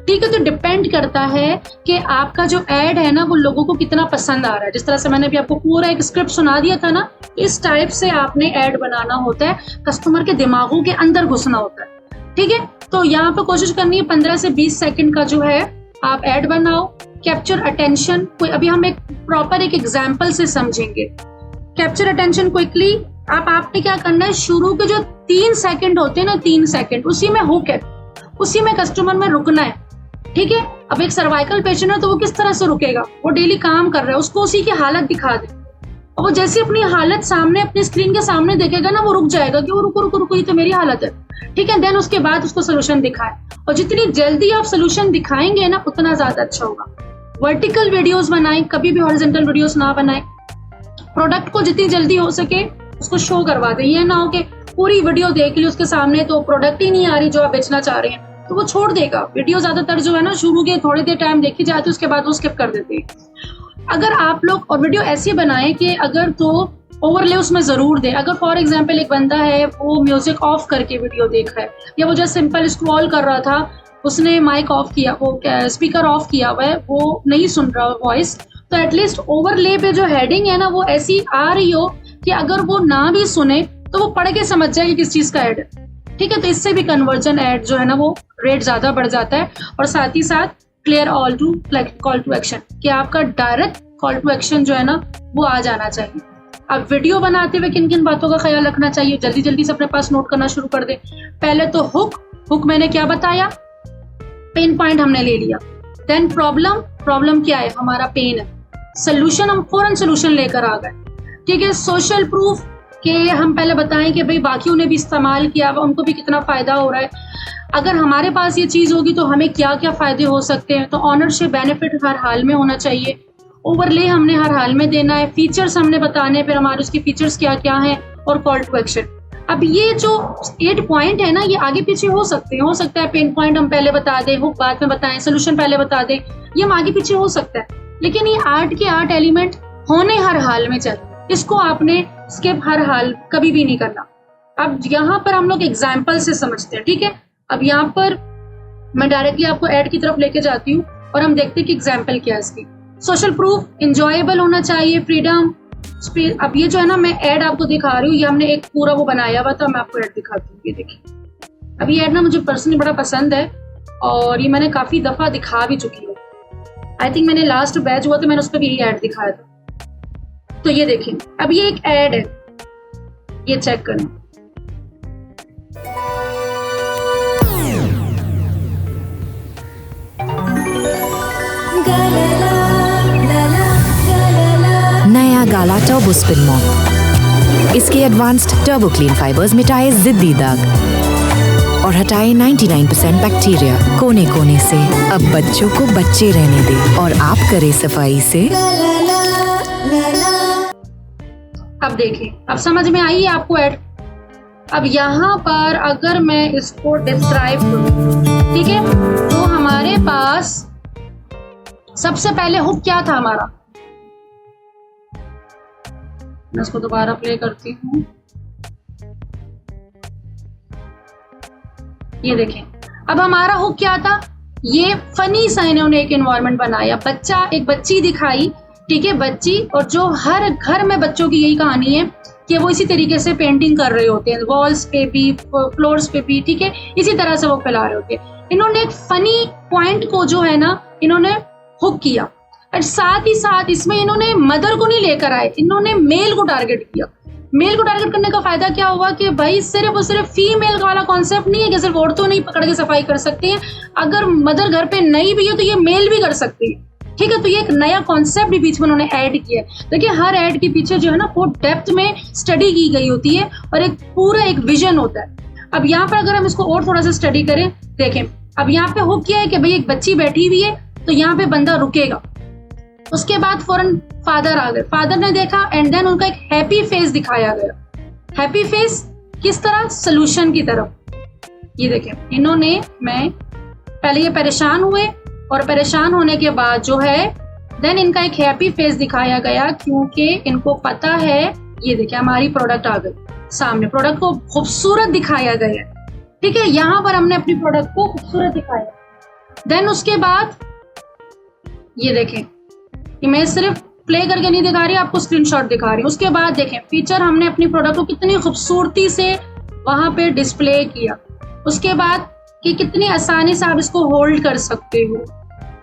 ठीक है। तो डिपेंड करता है कि आपका जो एड है ना वो लोगों को कितना पसंद आ रहा है। जिस तरह से मैंने भी आपको पूरा एक स्क्रिप्ट सुना दिया था ना, इस टाइप से आपने एड बनाना होता है, कस्टमर के दिमागों के अंदर घुसना होता है, ठीक है। तो यहाँ पे कोशिश करनी है 15 से 20 सेकंड का जो है आप एड बनाओ, कैप्चर अटेंशन। कोई अभी हम एक प्रॉपर एक एग्जाम्पल से समझेंगे। कैप्चर अटेंशन क्विकली, आपने क्या करना है, शुरू के जो 3 सेकंड होते हैं ना, 3 सेकंड उसी में हुक है, उसी में कस्टमर में रुकना है, ठीक है। अब एक सर्वाइकल पेशेंट है तो वो किस तरह से रुकेगा, वो डेली काम कर रहा है, उसको उसी की हालत दिखा दे, और वो जैसे अपनी हालत सामने अपनी स्क्रीन के सामने देखेगा ना वो रुक जाएगा कि वो रुको रुको रुको, ये तो मेरी हालत है, ठीक है। देन उसके बाद उसको सोल्यूशन दिखाए, और जितनी जल्दी आप सोल्यूशन दिखाएंगे ना उतना ज्यादा अच्छा होगा। वर्टिकल वीडियोस बनाएं, कभी भी हॉरिजॉन्टल वीडियोस ना बनाएं। प्रोडक्ट को जितनी जल्दी हो सके उसको शो करवा दें, ये ना हो कि पूरी वीडियो देख ली उसके सामने तो प्रोडक्ट ही नहीं आ रही जो आप बेचना चाह रहे हैं, तो वो छोड़ देगा। वीडियो ज्यादातर जो है ना शुरू के थोड़ी देर टाइम देखी जाती है, उसके बाद वो स्किप कर देते हैं। अगर आप लोग और वीडियो ऐसी बनाएं कि अगर तो ओवरले उसमें जरूर दे। अगर फॉर एग्जांपल एक बंदा है वो म्यूजिक ऑफ करके वीडियो देख रहा है, या वो जस्ट सिंपल स्क्रॉल कर रहा था, उसने माइक ऑफ किया, वो स्पीकर ऑफ किया हुआ है, वो नहीं सुन रहा वॉइस, तो एटलीस्ट ओवरले पे जो हेडिंग है ना वो ऐसी आ रही हो कि अगर वो ना भी सुने तो वो पढ़ के समझ जाए कि किस चीज का एड है, ठीक है। तो इससे भी कन्वर्जन एड जो है ना वो रेट ज्यादा बढ़ जाता है। और साथ ही साथ क्लियर कॉल टू एक्शन, कि आपका डायरेक्ट कॉल टू एक्शन जो है ना वो आ जाना चाहिए। अब वीडियो बनाते हुए किन किन बातों का ख्याल रखना चाहिए, जल्दी जल्दी से अपने पास नोट करना शुरू कर दे। पहले तो हुक मैंने क्या बताया, पेन पॉइंट हमने ले लिया। देन प्रॉब्लम क्या है, हमारा पेन है। सोल्यूशन, हम फौरन सोल्यूशन लेकर आ गए, ठीक है। सोशल प्रूफ के हम पहले बताएं कि भाई बाकियों ने भी इस्तेमाल किया, उनको भी कितना फायदा हो रहा है। अगर हमारे पास ये चीज होगी तो हमें क्या क्या फायदे हो सकते हैं। तो ऑनरशिप बेनिफिट हर हाल में होना चाहिए, ओवरले हमने हर हाल में देना है, फीचर्स हमने बताने, फिर हमारे उसके फीचर्स क्या क्या हैं, और कॉल टू एक्शन। अब ये जो 8 पॉइंट है ना ये आगे पीछे हो सकते हैं, हो सकता है पेन पॉइंट हम पहले बता दें, हुक बाद में बताएं, सोल्यूशन पहले बता दें, ये हम आगे पीछे हो सकता है, लेकिन ये 8 के 8 एलिमेंट होने हर हाल में चाहिए। इसको आपने स्किप हर हाल कभी भी नहीं करना। अब यहाँ पर हम लोग एग्जाम्पल से समझते हैं, ठीक है। अब यहाँ पर मैं डायरेक्टली आपको ऐड की तरफ लेके जाती हूँ और हम देखते हैं कि एग्जाम्पल क्या है इसकी। सोशल प्रूफ, इंजॉयबल होना चाहिए, फ्रीडम। अब ये जो है ना, मैं ऐड आपको दिखा रही हूँ, ये हमने एक पूरा वो बनाया हुआ था, मैं आपको ऐड दिखाती हूँ। ये देखिए, अब ये ऐड ना मुझे पर्सनली बड़ा पसंद है और ये मैंने काफी दफा दिखा भी चुकी हूँ। आई थिंक मैंने लास्ट बैच हुआ तो मैंने उस पर भी यही ऐड दिखाया था। तो ये देखें, अब ये एक ऐड है, ये चेक करना। नया गाला टर्बो स्पिन मॉप। इसके एडवांस्ड टर्बो क्लीन फाइबर्स मिटाए जिद्दी दाग और हटाए 99% बैक्टीरिया कोने कोने से। अब बच्चों को बच्चे रहने दे और आप करें सफाई से। अब देखें, अब समझ में आई है आपको ऐड। अब यहाँ पर अगर मैं इसको डिस्क्राइब करूं, ठीक है, तो हमारे पास सबसे पहले हुक क्या था हमारा। मैं इसको दोबारा प्ले करती हूँ। ये देखें, अब हमारा हुक क्या था, ये फनी सा इन्होंने एक एनवायरनमेंट बनाया। बच्चा, एक बच्ची दिखाई, ठीक है, बच्ची, और जो हर घर में बच्चों की यही कहानी है कि वो इसी तरीके से पेंटिंग कर रहे होते हैं, वॉल्स पे भी, फ्लोर्स पे भी, ठीक है, इसी तरह से वो फैला रहे होते हैं। इन्होंने एक फनी पॉइंट को जो है ना, इन्होंने हुक किया, और साथ ही साथ इसमें इन्होंने मदर को नहीं लेकर आए, इन्होंने मेल को टारगेट किया। मेल को टारगेट करने का फायदा क्या हुआ कि भाई सिर्फ और सिर्फ फीमेल वाला कॉन्सेप्ट नहीं है कि सिर्फ औरतों नहीं पकड़ के सफाई कर सकती हैं, अगर मदर घर पे नहीं भी है तो ये मेल भी कर सकती है, ठीक है। तो ये एक नया कॉन्सेप्ट भी बीच में उन्होंने ऐड किया। देखिए, हर ऐड के पीछे जो है ना वो डेप्थ में स्टडी की गई होती है और एक पूरा एक विजन होता है। अब यहाँ पर अगर हम इसको और थोड़ा सा स्टडी करें, देखें, अब यहाँ पे हुक किया है कि भाई एक बच्ची बैठी हुई है तो यहाँ पे बंदा रुकेगा, उसके बाद फौरन फादर आ गए, फादर ने देखा एंड देन उनका एक हैप्पी फेस दिखाया गया। हैप्पी फेस किस तरह, सोल्यूशन की तरफ। ये देखें, इन्होंने, मैं पहले ये परेशान हुए और परेशान होने के बाद जो है देन इनका एक हैप्पी फेस दिखाया गया, क्योंकि इनको पता है। ये देखिए, हमारी प्रोडक्ट आ गई सामने, प्रोडक्ट को खूबसूरत दिखाया गया, ठीक है। यहाँ पर हमने अपनी प्रोडक्ट को खूबसूरत दिखाया। देन उसके बाद ये देखें, मैं सिर्फ प्ले करके नहीं दिखा रही, आपको स्क्रीनशॉट दिखा रही हूँ। उसके बाद देखें, फीचर हमने अपनी प्रोडक्ट को कितनी खूबसूरती से वहां पे डिस्प्ले किया। उसके बाद कि कितनी आसानी से आप इसको होल्ड कर सकते हो,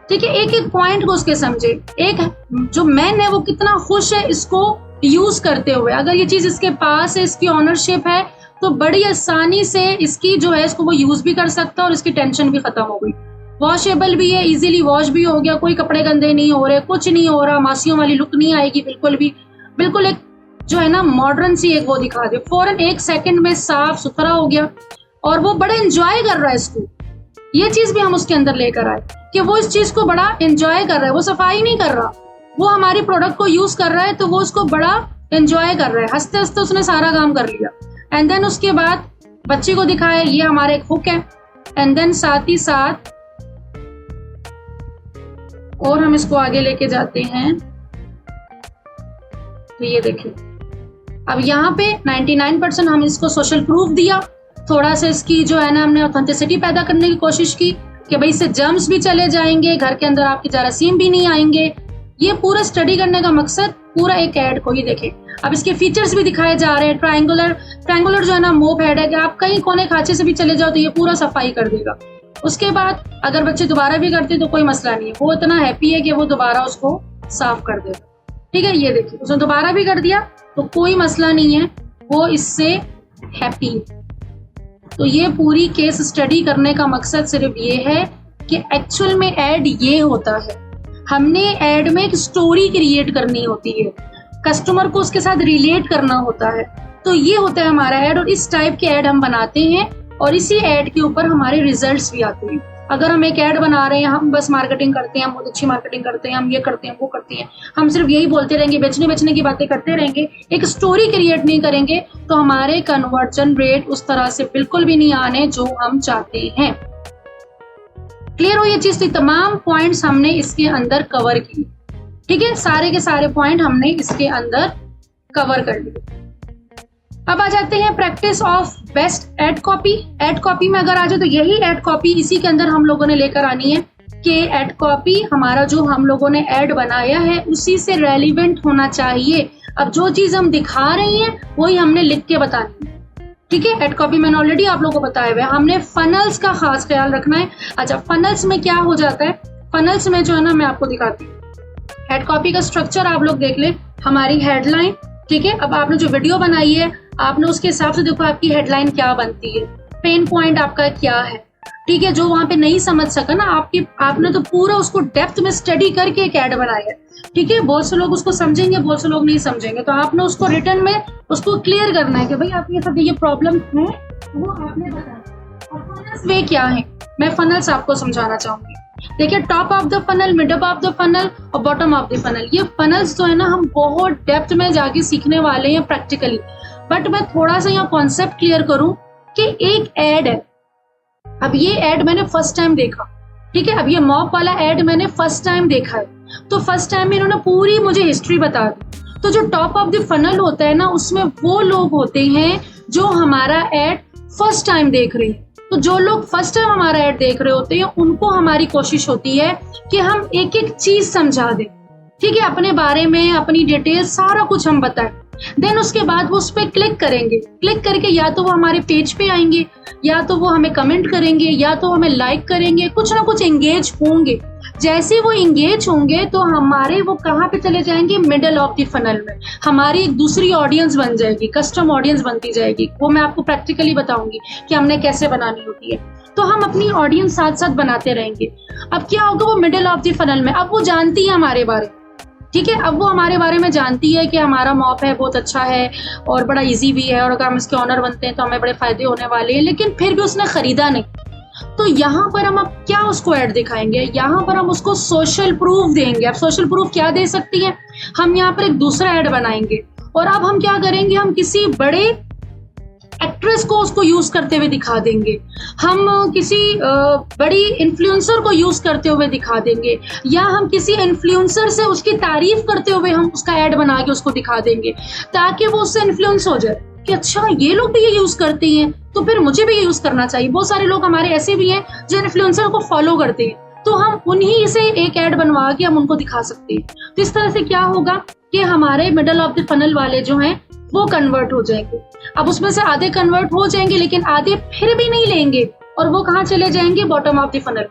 ठीक है। एक एक पॉइंट को उसके समझे। एक जो मैन है वो कितना खुश है इसको यूज करते हुए। अगर ये चीज इसके पास है, इसकी ऑनरशिप है, तो बड़ी आसानी से इसकी जो है इसको वो यूज भी कर सकता है और इसकी टेंशन भी खत्म हो गई। वॉशेबल भी है, इजीली वॉश भी हो गया, कोई कपड़े गंदे नहीं हो रहे, कुछ नहीं हो रहा, मासियों वाली लुक नहीं आएगी बिल्कुल भी। बिल्कुल एक जो है ना मॉडर्न सी एक वो दिखा दे, फौरन 1 सेकंड में साफ सुथरा हो गया और वो बड़ा एंजॉय कर रहा है इसको। ये चीज भी हम उसके अंदर लेकर आए कि वो इस चीज को बड़ा एंजॉय कर रहा है, वो सफाई नहीं कर रहा, वो हमारी प्रोडक्ट को यूज कर रहा है तो वो उसको बड़ा एंजॉय कर रहा है। हंसते हंसते उसने सारा काम कर लिया। एंड देन उसके बाद बच्ची को दिखाया, ये हमारा एक हुक है। एंड देन साथ ही साथ और हम इसको आगे लेके जाते हैं, तो ये देखिए, अब यहाँ पे 99% हम इसको सोशल प्रूफ दिया, थोड़ा सा इसकी जो है ना हमने ऑथेंटिसिटी पैदा करने की कोशिश की कि भाई इससे जर्म्स भी चले जाएंगे, घर के अंदर आपके जरासीम भी नहीं आएंगे। ये पूरा स्टडी करने का मकसद पूरा एक ऐड को ही देखें। अब इसके फीचर्स भी दिखाए जा रहे हैं। ट्रायंगुलर जो है ना मोप हेड है कि आप कहीं कोने खांचे से भी चले जाओ तो ये पूरा सफाई कर देगा। उसके बाद अगर बच्चे दोबारा भी करते तो कोई मसला नहीं है, वो इतना हैप्पी है कि वो दोबारा उसको साफ कर देगा, ठीक है। ये देखिए, उसने दोबारा भी कर दिया तो कोई मसला नहीं है, वो इससे हैप्पी है। तो ये पूरी केस स्टडी करने का मकसद सिर्फ ये है कि एक्चुअल में ऐड ये होता है, हमने ऐड में एक स्टोरी क्रिएट करनी होती है, कस्टमर को उसके साथ रिलेट करना होता है। तो ये होता है हमारा ऐड, और इस टाइप के ऐड हम बनाते हैं और इसी ऐड के ऊपर हमारे रिजल्ट्स भी आते हैं। अगर हम एक ऐड बना रहे हैं, हम बस मार्केटिंग करते हैं, हम बहुत अच्छी मार्केटिंग करते हैं, हम ये करते हैं वो करते हैं, हम सिर्फ यही बोलते रहेंगे, बेचने की बातें करते रहेंगे, एक स्टोरी क्रिएट नहीं करेंगे, तो हमारे कन्वर्जन रेट उस तरह से बिल्कुल भी नहीं आने जो हम चाहते हैं। क्लियर हो ये चीज? तो तमाम पॉइंट्स हमने इसके अंदर कवर की, ठीक है, सारे के सारे पॉइंट हमने इसके अंदर कवर कर लिए। अब आ जाते हैं practice of best ad copy. Ad copy में अगर आ जाए तो यही एड कॉपी इसी के अंदर हम लोगों ने लेकर आनी है कि एड कॉपी हमारा जो हम लोगों ने एड बनाया है उसी से रेलिवेंट होना चाहिए। अब जो चीज हम दिखा रही हैं वही हमने लिख के बतानी है, ठीक है। एड कॉपी मैंने ऑलरेडी आप लोगों को बताया हुआ है। हमने फनल्स का खास ख्याल रखना है। अच्छा, फनल्स में क्या हो जाता है, फनल्स में जो है ना मैं आपको दिखाती हूँ। एड कॉपी का स्ट्रक्चर आप लोग देख ले, हमारी हेडलाइन, ठीक है। अब आपने जो वीडियो बनाई है आपने उसके हिसाब से देखो आपकी हेडलाइन क्या बनती है, पेन पॉइंट आपका क्या है, ठीक है। जो वहां पे नहीं समझ सका ना आपने तो पूरा उसको डेप्थ में स्टडी करके एक एड बनाया है, ठीक है। बहुत से लोग उसको समझेंगे, बहुत से लोग नहीं समझेंगे, तो आपने उसको रिटर्न में उसको क्लियर करना है कि भाई आपके साथ ये प्रॉब्लम है, वो आपने बताया। और फनल्स वे क्या है, मैं फनल्स आपको समझाना चाहूंगी। देखिए, top of the funnel, middle of the funnel और बॉटम ऑफ द फनल, ये फनल्स जो है ना हम बहुत डेप्थ में जाके सीखने वाले हैं प्रैक्टिकली। बट मैं थोड़ा सा यहाँ कॉन्सेप्ट क्लियर करूं कि एक एड है, अब ये एड मैंने फर्स्ट टाइम देखा, ठीक है। अब ये मॉप वाला एड मैंने फर्स्ट टाइम देखा है, तो फर्स्ट टाइम में इन्होंने पूरी मुझे हिस्ट्री बता दी। तो जो टॉप ऑफ द फनल होता है ना उसमें वो लोग होते हैं जो हमारा एड फर्स्ट टाइम देख रहे हैं। तो जो लोग फर्स्ट टाइम हमारा एड देख रहे होते हैं उनको हमारी कोशिश होती है कि हम एक एक चीज समझा दें, ठीक है। अपने बारे में अपनी डिटेल सारा कुछ हम बताएं। देन उसके बाद वो उस पर क्लिक करेंगे, क्लिक करके या तो वो हमारे पेज पे आएंगे, या तो वो हमें कमेंट करेंगे, या तो हमें लाइक करेंगे, कुछ ना कुछ एंगेज होंगे। जैसे वो एंगेज होंगे तो हमारे वो कहाँ पे चले जाएंगे, मिडल ऑफ द फनल में। हमारी एक दूसरी ऑडियंस बन जाएगी, कस्टम ऑडियंस बनती जाएगी। वो मैं आपको प्रैक्टिकली बताऊंगी कि हमने कैसे बनानी होती है। तो हम अपनी ऑडियंस साथ साथ बनाते रहेंगे। अब क्या होगा, वो मिडल ऑफ द फनल में अब वो जानती है हमारे बारे में, ठीक है। अब वो हमारे बारे में जानती है कि हमारा मॉप है, बहुत अच्छा है और बड़ा इजी भी है, और अगर हम इसके ऑनर बनते हैं तो हमें बड़े फायदे होने वाले हैं। लेकिन फिर भी उसने खरीदा नहीं, तो यहाँ पर हम अब क्या उसको ऐड दिखाएंगे, यहाँ पर हम उसको सोशल प्रूफ देंगे। अब सोशल प्रूफ क्या दे सकती है, हम यहाँ पर एक दूसरा ऐड बनाएंगे। और अब हम क्या करेंगे, हम किसी बड़े एक्ट्रेस को उसको यूज करते हुए दिखा देंगे, हम किसी बड़ी इन्फ्लुएंसर को यूज करते हुए दिखा देंगे, या हम किसी इन्फ्लुएंसर से उसकी तारीफ करते हुए हम उसका ऐड बना के उसको दिखा देंगे, ताकि वो उससे इन्फ्लुएंस हो जाए कि अच्छा ये लोग भी ये यूज करते हैं तो फिर मुझे भी ये यूज करना चाहिए। बहुत सारे लोग हमारे ऐसे भी हैं जो इन्फ्लुएंसर को फॉलो करते हैं, तो हम उन्हीं से एक ऐड बनवा के हम उनको दिखा सकते हैं। तो इस तरह से क्या होगा कि हमारे मिडल ऑफ द फनल वाले जो हैं वो कन्वर्ट हो जाएंगे। अब उसमें से आधे कन्वर्ट हो जाएंगे, लेकिन आधे फिर भी नहीं लेंगे, और वो कहाँ चले जाएंगे, बॉटम ऑफ द फनल।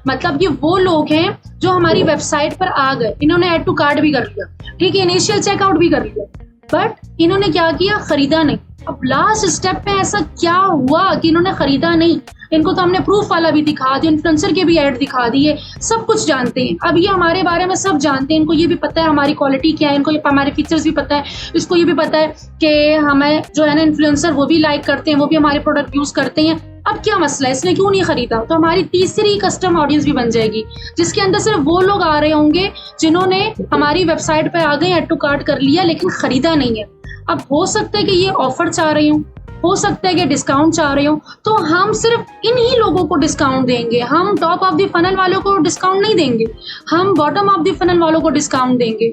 मतलब ये वो लोग हैं जो हमारी वेबसाइट पर आ गए, इन्होंने ऐड टू कार्ट भी कर लिया, ठीक है, इनिशियल चेकआउट भी कर लिया, बट इन्होंने क्या किया, खरीदा नहीं। अब लास्ट स्टेप पे ऐसा क्या हुआ कि इन्होंने खरीदा नहीं। इनको तो हमने प्रूफ वाला भी दिखा दिया, इन्फ्लुएंसर के भी ऐड दिखा दिए, सब कुछ जानते हैं। अब ये हमारे बारे में सब जानते हैं, इनको ये भी पता है हमारी क्वालिटी क्या है, इनको ये हमारे फीचर्स भी पता है, इसको ये भी पता है कि हमें जो है ना इन्फ्लुएंसर वो भी लाइक करते हैं, वो भी हमारे प्रोडक्ट यूज करते हैं। अब क्या मसला है, इसने क्यों नहीं खरीदा। तो हमारी तीसरी कस्टम ऑडियंस भी बन जाएगी, जिसके अंदर सिर्फ वो लोग आ रहे होंगे जिन्होंने हमारी वेबसाइट पे आ गए, ऐड टू कार्ट कर लिया, लेकिन खरीदा नहीं है। अब हो सकता है कि ये ऑफर चाह रही हूँ, हो सकता है कि डिस्काउंट चाह रही हूँ, तो हम सिर्फ इन्हीं लोगों को डिस्काउंट देंगे। हम टॉप ऑफ द फनल वालों को डिस्काउंट नहीं देंगे, हम बॉटम ऑफ द फनल वालों को डिस्काउंट देंगे।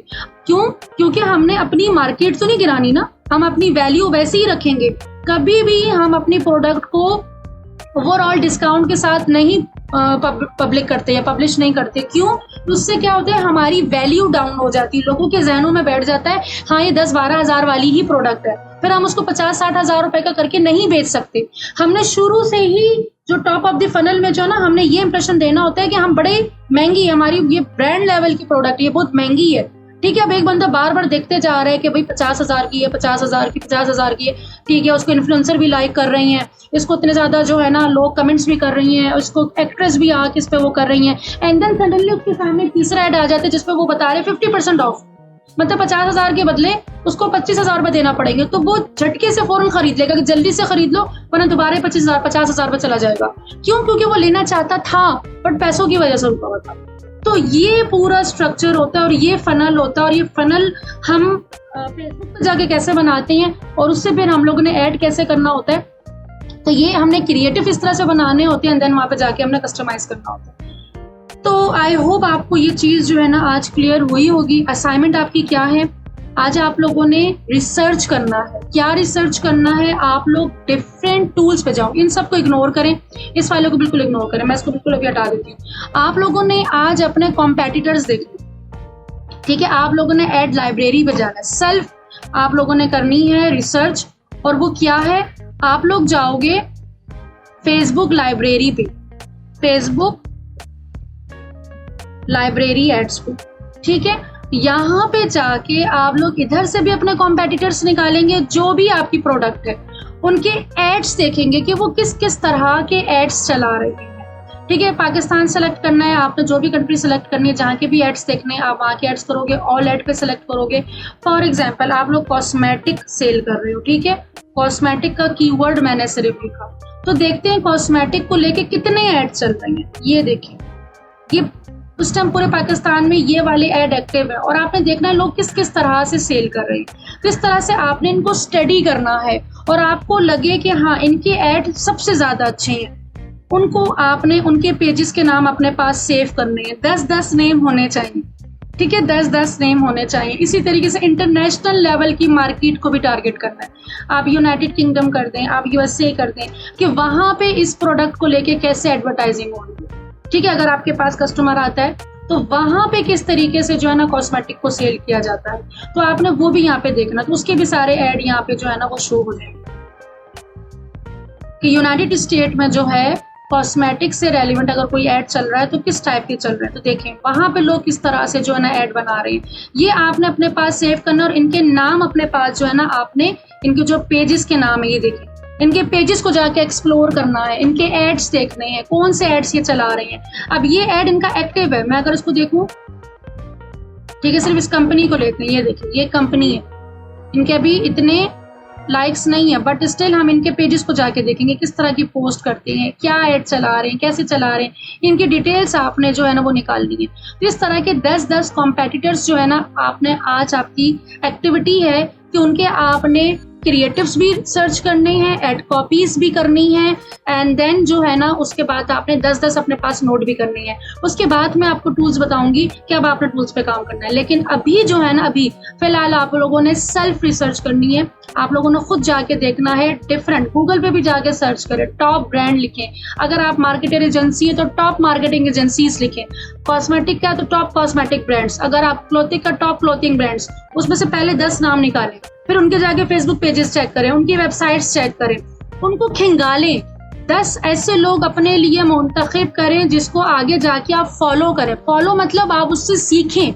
क्यों? क्योंकि हमने अपनी मार्केट तो नहीं गिरानी ना, हम अपनी वैल्यू वैसे ही रखेंगे। कभी भी हम अपनी प्रोडक्ट को ओवरऑल डिस्काउंट के साथ नहीं पब्लिक करते या पब्लिश नहीं करते। क्यों? उससे क्या होता है, हमारी वैल्यू डाउन हो जाती है, लोगों के जहनों में बैठ जाता है हाँ ये 10-12 हजार वाली ही प्रोडक्ट है, फिर हम उसको 50-60 हजार रुपए का करके नहीं बेच सकते। हमने शुरू से ही जो टॉप ऑफ द फनल में जो ना हमने ये इंप्रेशन देना होता है कि हम बड़े महंगी, हमारी ये ब्रांड लेवल की प्रोडक्ट, ये बहुत महंगी है, ठीक है। अब एक बंदा बार बार देखते जा रहा है कि भाई 50 हजार की है, 50 हजार की, 50 हजार की है, ठीक है, उसको इन्फ्लुएंसर भी लाइक कर रही हैं, इसको इतने ज्यादा जो है ना लोग कमेंट्स भी कर रही हैं, उसको एक्ट्रेस भी आके इस पे वो कर रही हैं, एंड देन सडनली उसके सामने तीसरा ऐड आ जाता है जिसपे वो बता रहे 50% ऑफ, मतलब 50 हजार के बदले उसको 25 हजार रुपए देना पड़ेंगे। तो वो झटके से फौरन खरीद लेगा कि जल्दी से खरीद लो वरना दोबारा 50 हजार पे चला जाएगा। क्यों? क्योंकि वो लेना चाहता था बट पैसों की वजह से रुका हुआ था। तो ये पूरा स्ट्रक्चर होता है और ये फनल होता है, और ये फनल हम फेसबुक पर जाके कैसे बनाते हैं और उससे फिर हम लोगों ने ऐड कैसे करना होता है। तो ये हमने क्रिएटिव इस तरह से बनाने होते हैं, देन वहां पे जाके हमने कस्टमाइज करना होता है। तो आई होप आपको ये चीज जो है ना आज क्लियर हुई होगी। असाइनमेंट आपकी क्या है, आज आप लोगों ने रिसर्च करना है। क्या रिसर्च करना है? आप लोग डिफरेंट टूल्स पे जाओ, इन सबको इग्नोर करें, इस फाइलों को बिल्कुल इग्नोर करें, मैं इसको बिल्कुल अभी हटा देती हूँ। आप लोगों ने आज अपने कॉम्पिटिटर्स देखने, ठीक है, आप लोगों ने एड लाइब्रेरी पे जाना है, सेल्फ आप लोगों ने करनी है रिसर्च। और वो क्या है? आप लोग जाओगे फेसबुक लाइब्रेरी पे, फेसबुक लाइब्रेरी एड्स पे, ठीक है। यहाँ पे जाके आप लोग इधर से भी अपने कॉम्पिटिटर्स निकालेंगे, जो भी आपकी प्रोडक्ट है उनके एड्स देखेंगे कि वो किस किस तरह के एड्स चला रहे हैं, ठीक है। पाकिस्तान सेलेक्ट करना है आपने, जो भी कंट्री सेलेक्ट करनी है, जहाँ के भी एड्स देखने हैं आप वहाँ के एड्स करोगे, ऑल एड पे सेलेक्ट करोगे। फॉर एग्जांपल आप लोग कॉस्मेटिक सेल कर रहे हो, ठीक है, कॉस्मेटिक का कीवर्ड मैंने सिर्फ लिखा, तो देखते हैं कॉस्मेटिक को लेके कितने एड चल रहे हैं। ये देखिए, ये उस टाइम पूरे पाकिस्तान में ये वाले एड एक्टिव है और आपने देखना है लोग किस किस तरह से सेल कर रहे हैं, किस तरह से आपने इनको स्टडी करना है और आपको लगे कि हाँ इनके एड सबसे ज्यादा अच्छे हैं, उनको आपने उनके पेजेस के नाम अपने पास सेव करने हैं। 10-10 नेम होने चाहिए, ठीक है, 10-10 नेम होने चाहिए। इसी तरीके से इंटरनेशनल लेवल की मार्केट को भी टारगेट करना है। आप यूनाइटेड किंगडम कर दें, आप यूएसए कर दें कि वहां पे इस प्रोडक्ट को लेके कैसे एडवर्टाइजिंग हो रही है, ठीक है। अगर आपके पास कस्टमर आता है तो वहां पे किस तरीके से जो है ना कॉस्मेटिक को सेल किया जाता है, तो आपने वो भी यहाँ पे देखना, तो उसके भी सारे एड यहाँ पे जो है ना वो शो हो जाएंगे कि यूनाइटेड स्टेट में जो है कॉस्मेटिक से रेलिवेंट अगर कोई ऐड चल रहा है तो किस टाइप के चल रहे हैं, तो देखें वहां पे लोग किस तरह से जो है ना ऐड बना रहे हैं। ये आपने अपने पास सेव करना और इनके नाम अपने पास जो है ना आपने इनके जो पेजेस के नाम है ये देखें, इनके पेजेस को जाके एक्सप्लोर करना है, इनके एड्स देखने हैं, कौन से एड्स ये चला रहे हैं। अब ये एड इनका एक्टिव है, मैं अगर इसको देखूं, ठीक है, सिर्फ इस कंपनी को लेते हैं, ये देखिए ये कंपनी है, इनके अभी इतने लाइक्स नहीं है, बट स्टिल हम इनके पेजेस को जाके देखेंगे किस तरह की पोस्ट करते हैं, क्या एड चला रहे हैं, कैसे चला रहे हैं, इनकी डिटेल्स आपने जो है ना वो निकालनी है। तो इस तरह के 10-10 कॉम्पिटिटर्स जो है ना आपने, आज आपकी एक्टिविटी है कि उनके आपने क्रिएटिव्स भी सर्च करने हैं, एड कॉपीज भी करनी है, एंड देन जो है ना उसके बाद आपने 10-10 अपने पास नोट भी करनी है। उसके बाद मैं आपको टूल्स बताऊंगी कि अब आपने टूल्स पे काम करना है, लेकिन अभी जो है ना अभी फिलहाल आप लोगों ने सेल्फ रिसर्च करनी है। आप लोगों ने खुद जाके देखना है, डिफरेंट गूगल पे भी जाके सर्च करें, टॉप ब्रांड लिखें, अगर आप मार्केटर एजेंसी है तो टॉप मार्केटिंग एजेंसीज लिखें, कॉस्मेटिक का तो टॉप कॉस्मेटिक ब्रांड्स, अगर आप क्लोथिंग का टॉप क्लोथिंग ब्रांड्स, उसमें से पहले 10 नाम निकालें, फिर उनके जाके फेसबुक पेजेस चेक करें, उनकी वेबसाइट्स चेक करें, उनको खिंगालें, 10 ऐसे लोग अपने लिए मुंतखब करें जिसको आगे जाके आप फॉलो करें। फॉलो मतलब आप उससे सीखें,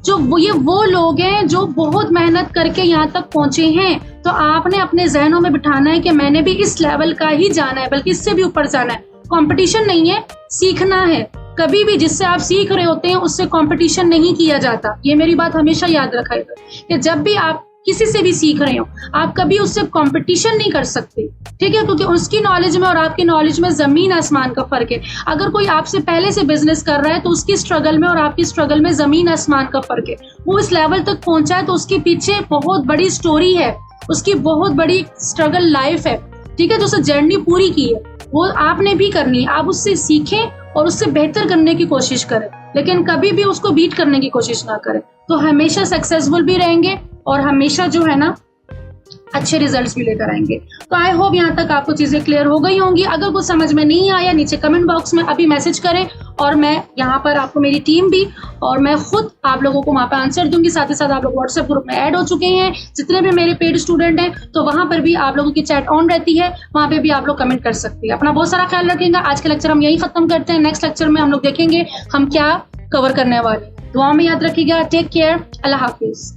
जो वो लोग हैं जो बहुत मेहनत करके यहाँ तक पहुंचे हैं, तो आपने अपने जहनों में बिठाना है कि मैंने भी इस लेवल का ही जाना है, बल्कि इससे भी ऊपर जाना है। कंपटीशन नहीं है, सीखना है। कभी भी जिससे आप सीख रहे होते हैं उससे कंपटीशन नहीं किया जाता, ये मेरी बात हमेशा याद रखिएगा कि जब भी आप किसी से भी सीख रहे हो आप कभी उससे कंपटीशन नहीं कर सकते, ठीक है, क्योंकि उसकी नॉलेज में और आपकी नॉलेज में जमीन आसमान का फर्क है। अगर कोई आपसे पहले से बिजनेस कर रहा है तो उसकी स्ट्रगल में और आपकी स्ट्रगल में जमीन आसमान का फर्क है। वो इस लेवल तक पहुंचा है तो उसके पीछे बहुत बड़ी स्टोरी है, उसकी बहुत बड़ी स्ट्रगल लाइफ है, ठीक है, जो उसने जर्नी पूरी की है, वो आपने भी करनी है। आप उससे सीखें और उससे बेहतर करने की कोशिश करें, लेकिन कभी भी उसको बीट करने की कोशिश ना करें, तो हमेशा सक्सेसफुल भी रहेंगे और हमेशा जो है ना अच्छे रिजल्ट्स भी लेकर आएंगे। तो आई होप यहाँ तक आपको चीजें क्लियर हो गई होंगी। अगर कुछ समझ में नहीं आया नीचे कमेंट बॉक्स में अभी मैसेज करें और मैं यहाँ पर आपको, मेरी टीम भी और मैं खुद आप लोगों को वहाँ पे आंसर दूंगी। साथ ही साथ आप लोग व्हाट्सएप ग्रुप में ऐड हो चुके हैं, जितने भी मेरे पेड स्टूडेंट हैं, तो वहां पर भी आप लोगों की चैट ऑन रहती है, वहां पे भी आप लोग कमेंट कर सकते हैं। अपना बहुत सारा ख्याल रखेंगे। आज का लेक्चर हम यही खत्म करते हैं, नेक्स्ट लेक्चर में हम लोग देखेंगे हम क्या कवर करने वाले हैं। दुआ में याद रखिएगा। टेक केयर, अल्लाह हाफिज।